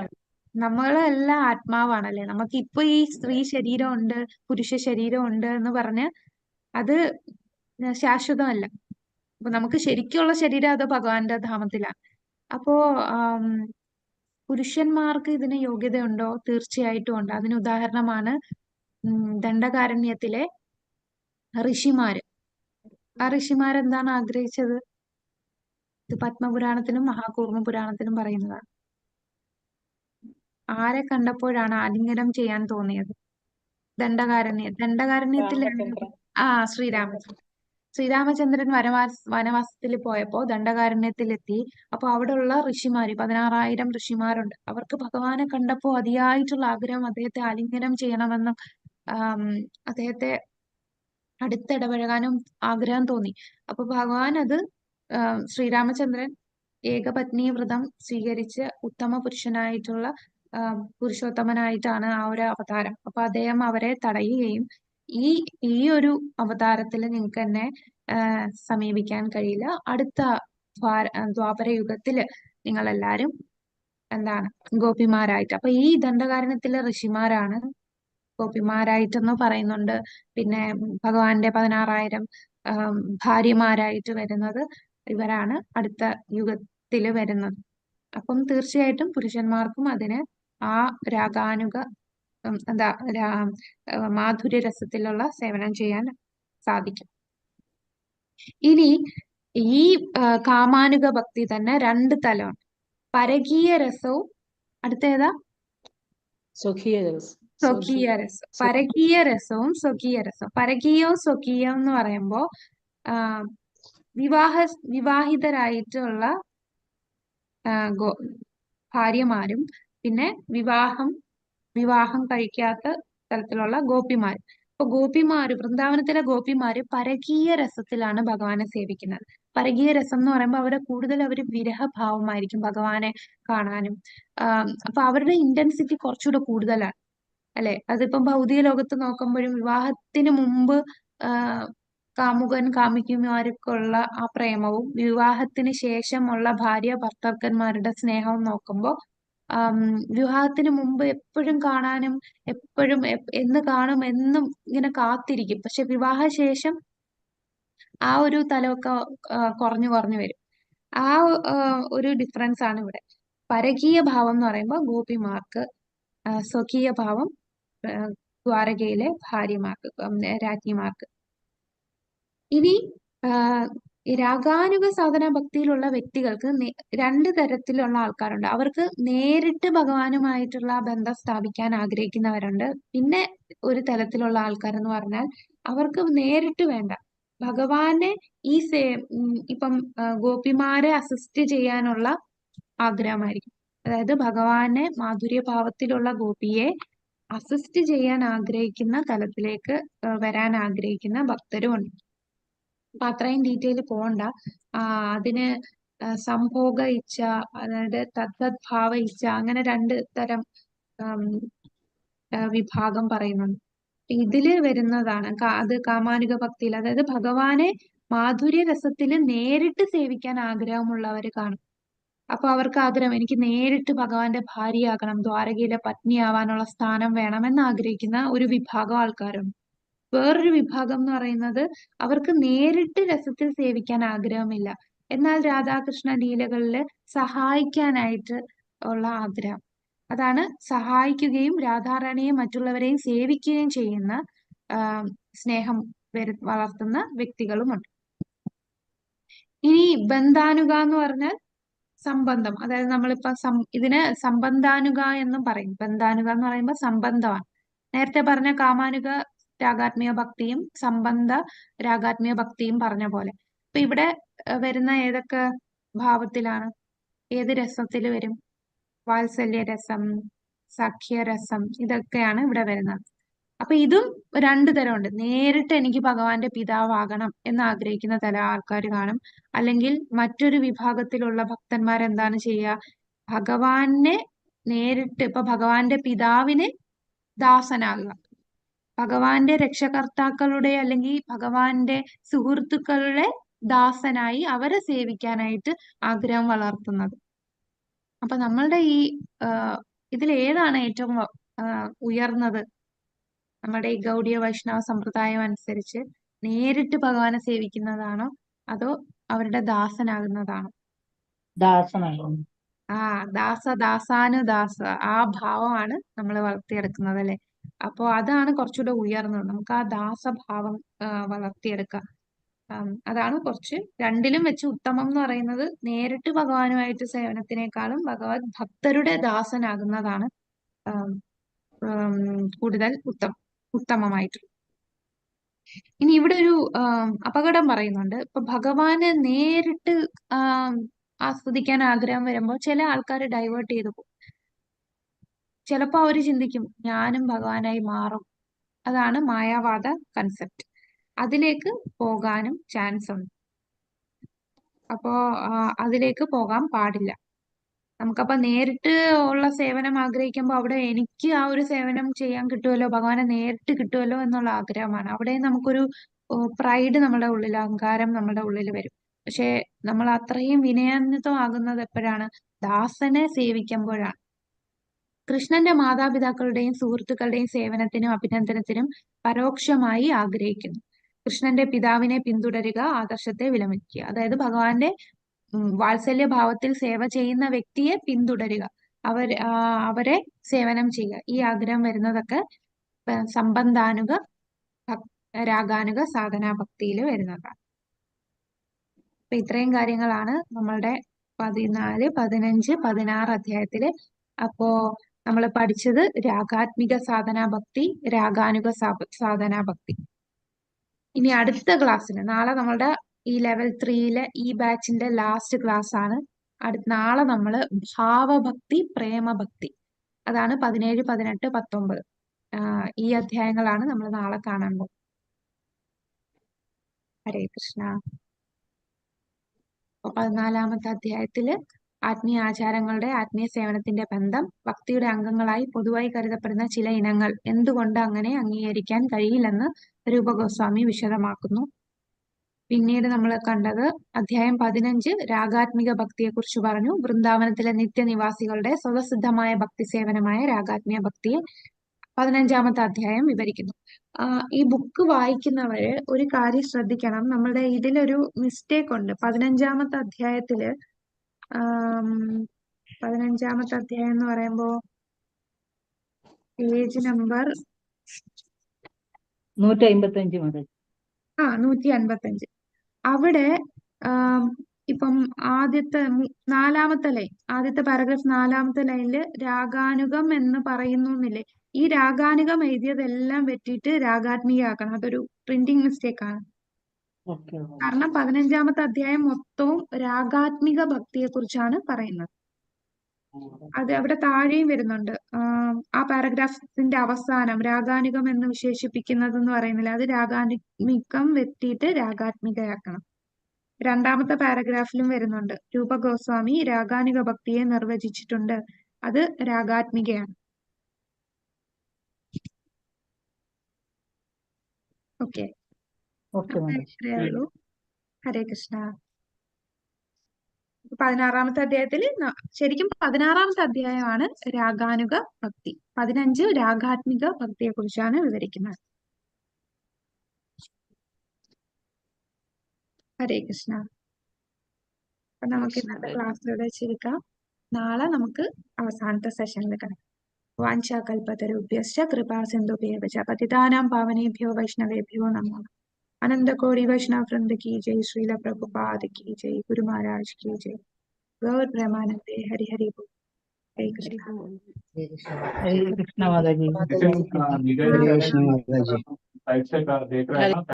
നമ്മളെല്ലാം ആത്മാവാണല്ലേ. നമുക്ക് ഇപ്പൊ ഈ സ്ത്രീ ശരീരം ഉണ്ട്, പുരുഷ ശരീരം ഉണ്ട് എന്ന് പറഞ്ഞ് അത് ശാശ്വതമല്ല. അപ്പൊ നമുക്ക് ശരിക്കുള്ള ശരീരം അത് ഭഗവാന്റെ ധാമത്തിലാണ്. അപ്പോ പുരുഷന്മാർക്ക് ഇതിന് യോഗ്യതയുണ്ടോ? തീർച്ചയായിട്ടും ഉണ്ട്. അതിന് ഉദാഹരണമാണ് ദണ്ഡകാരണ്യത്തിലെ ഋഷിമാര്. ആ ഋഷിമാരെന്താണ് ആഗ്രഹിച്ചത്? ഇത് പത്മപുരാണത്തിനും മഹാകൂർമ്മ പുരാണത്തിനും പറയുന്നതാണ്. ആരെ കണ്ടപ്പോഴാണ് ആലിംഗനം ചെയ്യാൻ തോന്നിയത്? ദണ്ഡകാരണ്യത്തിൽ ശ്രീരാമചന്ദ്രൻ വനവാസത്തിൽ പോയപ്പോ ദണ്ഡകാരണ്യത്തിലെത്തി. അപ്പൊ അവിടെയുള്ള ഋഷിമാര് 16,000 ഋഷിമാരുണ്ട്. അവർക്ക് ഭഗവാനെ കണ്ടപ്പോ അതിയായിട്ടുള്ള ആഗ്രഹം അദ്ദേഹത്തെ ആലിംഗനം ചെയ്യണമെന്നും അദ്ദേഹത്തെ അടുത്തിടപഴകാനും ആഗ്രഹം തോന്നി. അപ്പൊ ഭഗവാൻ അത് ശ്രീരാമചന്ദ്രൻ ഏകപത്നി വ്രതം സ്വീകരിച്ച് ഉത്തമ പുരുഷനായിട്ടുള്ള പുരുഷോത്തമനായിട്ടാണ് ആ ഒരു അവതാരം. അപ്പൊ അദ്ദേഹം അവരെ തടയുകയും ഈ ഒരു അവതാരത്തിൽ നിങ്ങൾക്ക് എന്നെ സമീപിക്കാൻ കഴിയില്ല, അടുത്ത ദ്വാപര യുഗത്തില് നിങ്ങൾ എല്ലാരും എന്താണ് ഗോപിമാരായിട്ട്. അപ്പൊ ഈ ദണ്ഡകാരണ്യത്തിലെ ഋഷിമാരാണ് ഗോപിമാരായിട്ടെന്ന് പറയുന്നുണ്ട്. പിന്നെ ഭഗവാന്റെ 16,000 ഭാര്യമാരായിട്ട് വരുന്നത് ഇവരാണ് അടുത്ത യുഗത്തില് വരുന്നത്. അപ്പം തീർച്ചയായിട്ടും പുരുഷന്മാർക്കും അതിന് ആ രാഗാനുഗ എന്താ മാധുര്യ രസത്തിലുള്ള സേവനം ചെയ്യാൻ സാധിക്കും. ഇനി ഈ കാമാനുക ഭക്തി തന്നെ രണ്ട് തലമുണ്ട്. പരകീയ രസവും അടുത്ത ഏതാ? സ്വകീയ രസം. സ്വകീയ രസം. പരകീയ രസവും സ്വകീയ രസവും. പരകീയവും സ്വകീയവും എന്ന് പറയുമ്പോ വിവാഹിതരായിട്ടുള്ള ഭാര്യമാരും പിന്നെ വിവാഹം കഴിക്കാത്ത തരത്തിലുള്ള ഗോപിമാര്. അപ്പൊ വൃന്ദാവനത്തിലെ ഗോപിമാര് പരകീയ രസത്തിലാണ് ഭഗവാനെ സേവിക്കുന്നത്. പരകീയ രസം എന്ന് പറയുമ്പോൾ അവരുടെ കൂടുതൽ വിരഹഭാവമായിരിക്കും ഭഗവാനെ കാണാനും. അപ്പൊ അവരുടെ ഇന്റൻസിറ്റി കുറച്ചുകൂടെ കൂടുതലാണ് അല്ലെ. അതിപ്പം ഭൗതിക ലോകത്ത് നോക്കുമ്പോഴും വിവാഹത്തിന് മുമ്പ് കാമുകൻ കാമുകിമാർക്കുള്ള ആ പ്രേമവും വിവാഹത്തിന് ശേഷമുള്ള ഭാര്യ ഭർത്താക്കന്മാരുടെ സ്നേഹവും നോക്കുമ്പോൾ വിവാഹത്തിന് മുമ്പ് എപ്പോഴും കാണാനും എപ്പോഴും എന്ന് കാണും എന്നും ഇങ്ങനെ കാത്തിരിക്കും. പക്ഷെ വിവാഹശേഷം ആ ഒരു തലമൊക്കെ കുറഞ്ഞു വരും. ആ ഒരു ഡിഫറൻസ് ആണ് ഇവിടെ. പരകീയ ഭാവം എന്ന് പറയുമ്പോൾ ഗോപിമാർക്ക്, സ്വകീയ ഭാവം ദ്വാരകയിലെ ഭാര്യമാർക്ക്, രാജ്ഞിമാർക്ക്. ഇനി രാഗാനുഗ സാധന ഭക്തിയിലുള്ള വ്യക്തികൾക്ക് രണ്ട് തരത്തിലുള്ള ആൾക്കാരുണ്ട്. അവർക്ക് നേരിട്ട് ഭഗവാനുമായിട്ടുള്ള ബന്ധം സ്ഥാപിക്കാൻ ആഗ്രഹിക്കുന്നവരുണ്ട്. പിന്നെ ഒരു തരത്തിലുള്ള ആൾക്കാരെന്ന് പറഞ്ഞാൽ അവർക്ക് നേരിട്ട് വേണ്ട, ഭഗവാനെ ഇപ്പം ഗോപിമാരെ അസിസ്റ്റ് ചെയ്യാനുള്ള ആഗ്രഹമായിരിക്കും. അതായത് ഭഗവാനെ മാധുര്യഭാവത്തിലുള്ള ഗോപിയെ അസിസ്റ്റ് ചെയ്യാൻ ആഗ്രഹിക്കുന്ന തലത്തിലേക്ക് വരാൻ ആഗ്രഹിക്കുന്ന ഭക്തരും ഉണ്ട്. അപ്പൊ അത്രയും ഡീറ്റെയിൽ പോകണ്ട. അതിന് സംഭോഗ ഇച്ഛ, അതായത് തദ്ഭാവ ഇച്ഛ, അങ്ങനെ രണ്ട് തരം വിഭാഗം പറയുന്നുണ്ട്. ഇതില് വരുന്നതാണ് അത് കാമാനുക ഭക്തിയിൽ. അതായത് ഭഗവാനെ മാധുര്യ രസത്തിൽ നേരിട്ട് സേവിക്കാൻ ആഗ്രഹമുള്ളവര് കാണും. അപ്പൊ അവർക്ക് ആഗ്രഹം, എനിക്ക് നേരിട്ട് ഭഗവാന്റെ ഭാര്യയാകണം, ദ്വാരകയിലെ പത്നിയാവാനുള്ള സ്ഥാനം വേണമെന്ന് ആഗ്രഹിക്കുന്ന ഒരു വിഭാഗം ആൾക്കാരുണ്ട്. വേറൊരു വിഭാഗം എന്ന് പറയുന്നത് അവർക്ക് നേരിട്ട് രസത്തിൽ സേവിക്കാൻ ആഗ്രഹമില്ല, എന്നാൽ രാധാകൃഷ്ണ ലീലകളില് സഹായിക്കാനായിട്ട് ഉള്ള ആഗ്രഹം. അതാണ് സഹായിക്കുകയും രാധാറാണിയെ മറ്റുള്ളവരെയും സേവിക്കുകയും ചെയ്യുന്ന സ്നേഹം വളർത്തുന്ന വ്യക്തികളുമുണ്ട്. ഇനി ബന്ധാനുക എന്ന് പറഞ്ഞാൽ സംബന്ധം. അതായത് നമ്മളിപ്പോ ഇതിന് സംബന്ധാനുക എന്നും പറയും. ബന്ധാനുക എന്ന് പറയുമ്പോൾ സംബന്ധമാണ്. നേരത്തെ പറഞ്ഞ കാമാനുക രാഗാത്മീയ ഭക്തിയും സംബന്ധ രാഗാത്മീയ ഭക്തിയും പറഞ്ഞ പോലെ. അപ്പൊ ഇവിടെ വരുന്ന ഏതൊക്കെ ഭാവത്തിലാണ്, ഏത് രസത്തിൽ വരും? വാത്സല്യരസം, സഖ്യരസം, ഇതൊക്കെയാണ് ഇവിടെ വരുന്നത്. അപ്പൊ ഇതും രണ്ടു തരമുണ്ട്. നേരിട്ട് എനിക്ക് ഭഗവാന്റെ പിതാവാകണം എന്ന് ആഗ്രഹിക്കുന്ന തരം ആൾക്കാർ കാണും. അല്ലെങ്കിൽ മറ്റൊരു വിഭാഗത്തിലുള്ള ഭക്തന്മാരെന്താണ് ചെയ്യുക? ഭഗവാനെ നേരിട്ട്, ഇപ്പൊ ഭഗവാന്റെ പിതാവിനെ ദാസനാകുക, ഭഗവാന്റെ രക്ഷകർത്താക്കളുടെ അല്ലെങ്കിൽ ഭഗവാന്റെ സുഹൃത്തുക്കളുടെ ദാസനായി അവരെ സേവിക്കാനായിട്ട് ആഗ്രഹം വളർത്തുന്നത്. അപ്പൊ നമ്മളുടെ ഈ ഇതിലേതാണ് ഏറ്റവും ഉയർന്നത്? നമ്മുടെ ഈ ഗൗഡിയ വൈഷ്ണവ സമ്പ്രദായം അനുസരിച്ച് നേരിട്ട് ഭഗവാനെ സേവിക്കുന്നതാണോ അതോ അവരുടെ ദാസനാകുന്നതാണോ? ദാസനാകുന്നു. ദാസാനുദാസ ആ ഭാവമാണ് നമ്മൾ വളർത്തിയെടുക്കുന്നത് അല്ലെ. അപ്പോ അതാണ് കുറച്ചുകൂടെ ഉയർന്നത്. നമുക്ക് ആ ദാസഭാവം വളർത്തിയെടുക്കാം. അതാണ് കുറച്ച് രണ്ടിലും വെച്ച് ഉത്തമം എന്ന് പറയുന്നത്. നേരിട്ട് ഭഗവാനുമായിട്ട് സേവനത്തിനേക്കാളും ഭക്തരുടെ ദാസനാകുന്നതാണ് കൂടുതൽ ഉത്തമമായിട്ട്. ഇനി ഇവിടെ ഒരു അപകടം പറയുന്നുണ്ട്. ഇപ്പൊ ഭഗവാനെ നേരിട്ട് ആസ്വദിക്കാൻ ആഗ്രഹം വരുമ്പോൾ ചില ആൾക്കാർ ഡൈവേർട്ട് ചെയ്തു പോകും. ചിലപ്പോ അവര് ചിന്തിക്കും ഞാനും ഭഗവാനായി മാറും. അതാണ് മായാവാദ കൺസെപ്റ്റ്. അതിലേക്ക് പോകാനും ചാൻസ് ഉണ്ട്. അപ്പോ അതിലേക്ക് പോകാൻ പാടില്ല. നമുക്കപ്പൊ നേരിട്ട് ഉള്ള സേവനം ആഗ്രഹിക്കുമ്പോൾ അവിടെ എനിക്ക് ആ ഒരു സേവനം ചെയ്യാൻ കിട്ടുമല്ലോ, ഭഗവാനെ നേരിട്ട് കിട്ടുമല്ലോ എന്നുള്ള ആഗ്രഹമാണ്. അവിടെ നമുക്കൊരു പ്രൈഡ് നമ്മുടെ ഉള്ളിൽ, അഹങ്കാരം നമ്മുടെ ഉള്ളിൽ വരും. പക്ഷെ നമ്മൾ അത്രയും വിനയാന്വിതമാകുന്നത് എപ്പോഴാണ്? ദാസനെ സേവിക്കുമ്പോഴാണ്. കൃഷ്ണന്റെ മാതാപിതാക്കളുടെയും സുഹൃത്തുക്കളുടെയും സേവനത്തിനും അഭിനന്ദനത്തിനും പരോക്ഷമായി ആഗ്രഹിക്കുന്നു. കൃഷ്ണന്റെ പിതാവിനെ പിന്തുടരുക, ആദർശത്തെ വിലമതിക്കുക. അതായത് ഭഗവാന്റെ വാത്സല്യ ഭാവത്തിൽ സേവ ചെയ്യുന്ന വ്യക്തിയെ പിന്തുടരുക, അവരെ സേവനം ചെയ്യുക. ഈ ആഗ്രഹം വരുന്നതൊക്കെ സംബന്ധാനുക രാഗാനുക സാധനാ ഭക്തിയിൽ വരുന്നതാണ്. അപ്പൊ ഇത്രയും കാര്യങ്ങളാണ് നമ്മളുടെ 14, 15, 16 അധ്യായത്തില്. അപ്പോ നമ്മൾ പഠിച്ചത് രാഗാത്മിക സാധനാ ഭക്തി, രാഗാനുക സാധനാ ഭക്തി. ഇനി അടുത്ത ക്ലാസ്സിൽ നാളെ നമ്മളുടെ ഈ ലെവൽ 3-ലെ ഈ ബാച്ചിന്റെ ലാസ്റ്റ് ക്ലാസ് ആണ്. നാളെ നമ്മള് ഭാവഭക്തി, പ്രേമഭക്തി, അതാണ് 17, 18, 19. ഈ അധ്യായങ്ങളാണ് നമ്മൾ നാളെ കാണാൻ പോകുന്നത്. ഹരേ കൃഷ്ണ. അപ്പൊ 14-ാമത്തെ അധ്യായത്തില് ആത്മീയ ആചാരങ്ങളുടെ ആത്മീയ സേവനത്തിന്റെ ബന്ധം, ഭക്തിയുടെ അംഗങ്ങളായി പൊതുവായി കരുതപ്പെടുന്ന ചില ഇനങ്ങൾ എന്തുകൊണ്ട് അങ്ങനെ അംഗീകരിക്കാൻ കഴിയില്ലെന്ന് രൂപഗോസ്വാമി വിശദമാക്കുന്നു. പിന്നീട് നമ്മൾ കണ്ടത് അധ്യായം 15 രാഗാത്മിക ഭക്തിയെ കുറിച്ച് പറഞ്ഞു. വൃന്ദാവനത്തിലെ നിത്യനിവാസികളുടെ സ്വതസിദ്ധമായ ഭക്തി സേവനമായ രാഗാത്മിക ഭക്തിയെ 15-ാമത്തെ അധ്യായം വിവരിക്കുന്നു. ഈ ബുക്ക് വായിക്കുന്നവര് ഒരു കാര്യം ശ്രദ്ധിക്കണം. നമ്മളുടെ ഇതിലൊരു മിസ്റ്റേക്ക് ഉണ്ട്. 15-ാമത്തെ അധ്യായത്തില് 15-ാമത്തെ അധ്യായം എന്ന് പറയുമ്പോ പേജ് നമ്പർ 155 മുതൽ 155. അവിടെ ഇപ്പം ആദ്യത്തെ 4-ാമത്തെ ലൈൻ, ആദ്യത്തെ പാരഗ്രാഫ് 4-ാമത്തെ ലൈനില് രാഗാനുഗം എന്ന് പറയുന്നു എന്നില്ലേ? ഈ രാഗാനുഗം എഴുതിയതെല്ലാം വെട്ടിയിട്ട് രാഗാത്മികയാക്കണം. അതൊരു പ്രിന്റിംഗ് മിസ്റ്റേക്ക് ആണ്. കാരണം 15-ാമത്തെ അധ്യായം മൊത്തവും രാഗാത്മിക ഭക്തിയെ കുറിച്ചാണ് പറയുന്നത്. അത് അവിടെ താഴെയും വരുന്നുണ്ട്. ആ പാരഗ്രാഫിന്റെ അവസാനം രാഗാനുഗം എന്ന് വിശേഷിപ്പിക്കുന്നത് എന്ന് പറയുന്നില്ല, അത് രാഗാത്മികം വെട്ടിയിട്ട് രാഗാത്മികയാക്കണം. 2-ാമത്തെ പാരഗ്രാഫിലും വരുന്നുണ്ട്, രൂപ ഗോസ്വാമി രാഗാനുഗ ഭക്തിയെ നിർവചിച്ചിട്ടുണ്ട്, അത് രാഗാത്മികയാണ്. ഓക്കെ, ഇത്രയേ ഉള്ളൂ. ഹരേ കൃഷ്ണ. 16-ാമത്തെ അധ്യായത്തിൽ ശരിക്കും 16-ാമത്തെ അധ്യായമാണ് രാഗാനുഗ ഭക്തി. 15 രാഗാത്മിക ഭക്തിയെ കുറിച്ചാണ് വിവരിക്കുന്നത്. ഹരേ കൃഷ്ണ. അപ്പൊ നമുക്ക് ഇന്നത്തെ ക്ലാസ്സിലൂടെ ചുരുക്കാം. നാളെ നമുക്ക് അവസാനത്തെ സെഷനിൽ കിടക്കാം. വാഞ്ചാകൽപതരുഭ്യശ്ച കൃപാ സിന്ധുഭ്യവ ച പതിതാനാം പാവനേഭ്യോ വൈഷ്ണവേഭ്യോ നമഃ. अनंत कोटि वैष्णव वृंद की जय, श्रील प्रभुपाद की जय, गुरु महाराज की जय, गौर प्रेमानंदे हरि हरि बोल. हरे कृष्ण. हरे कृष्ण माता जी. हरे कृष्ण माता जी.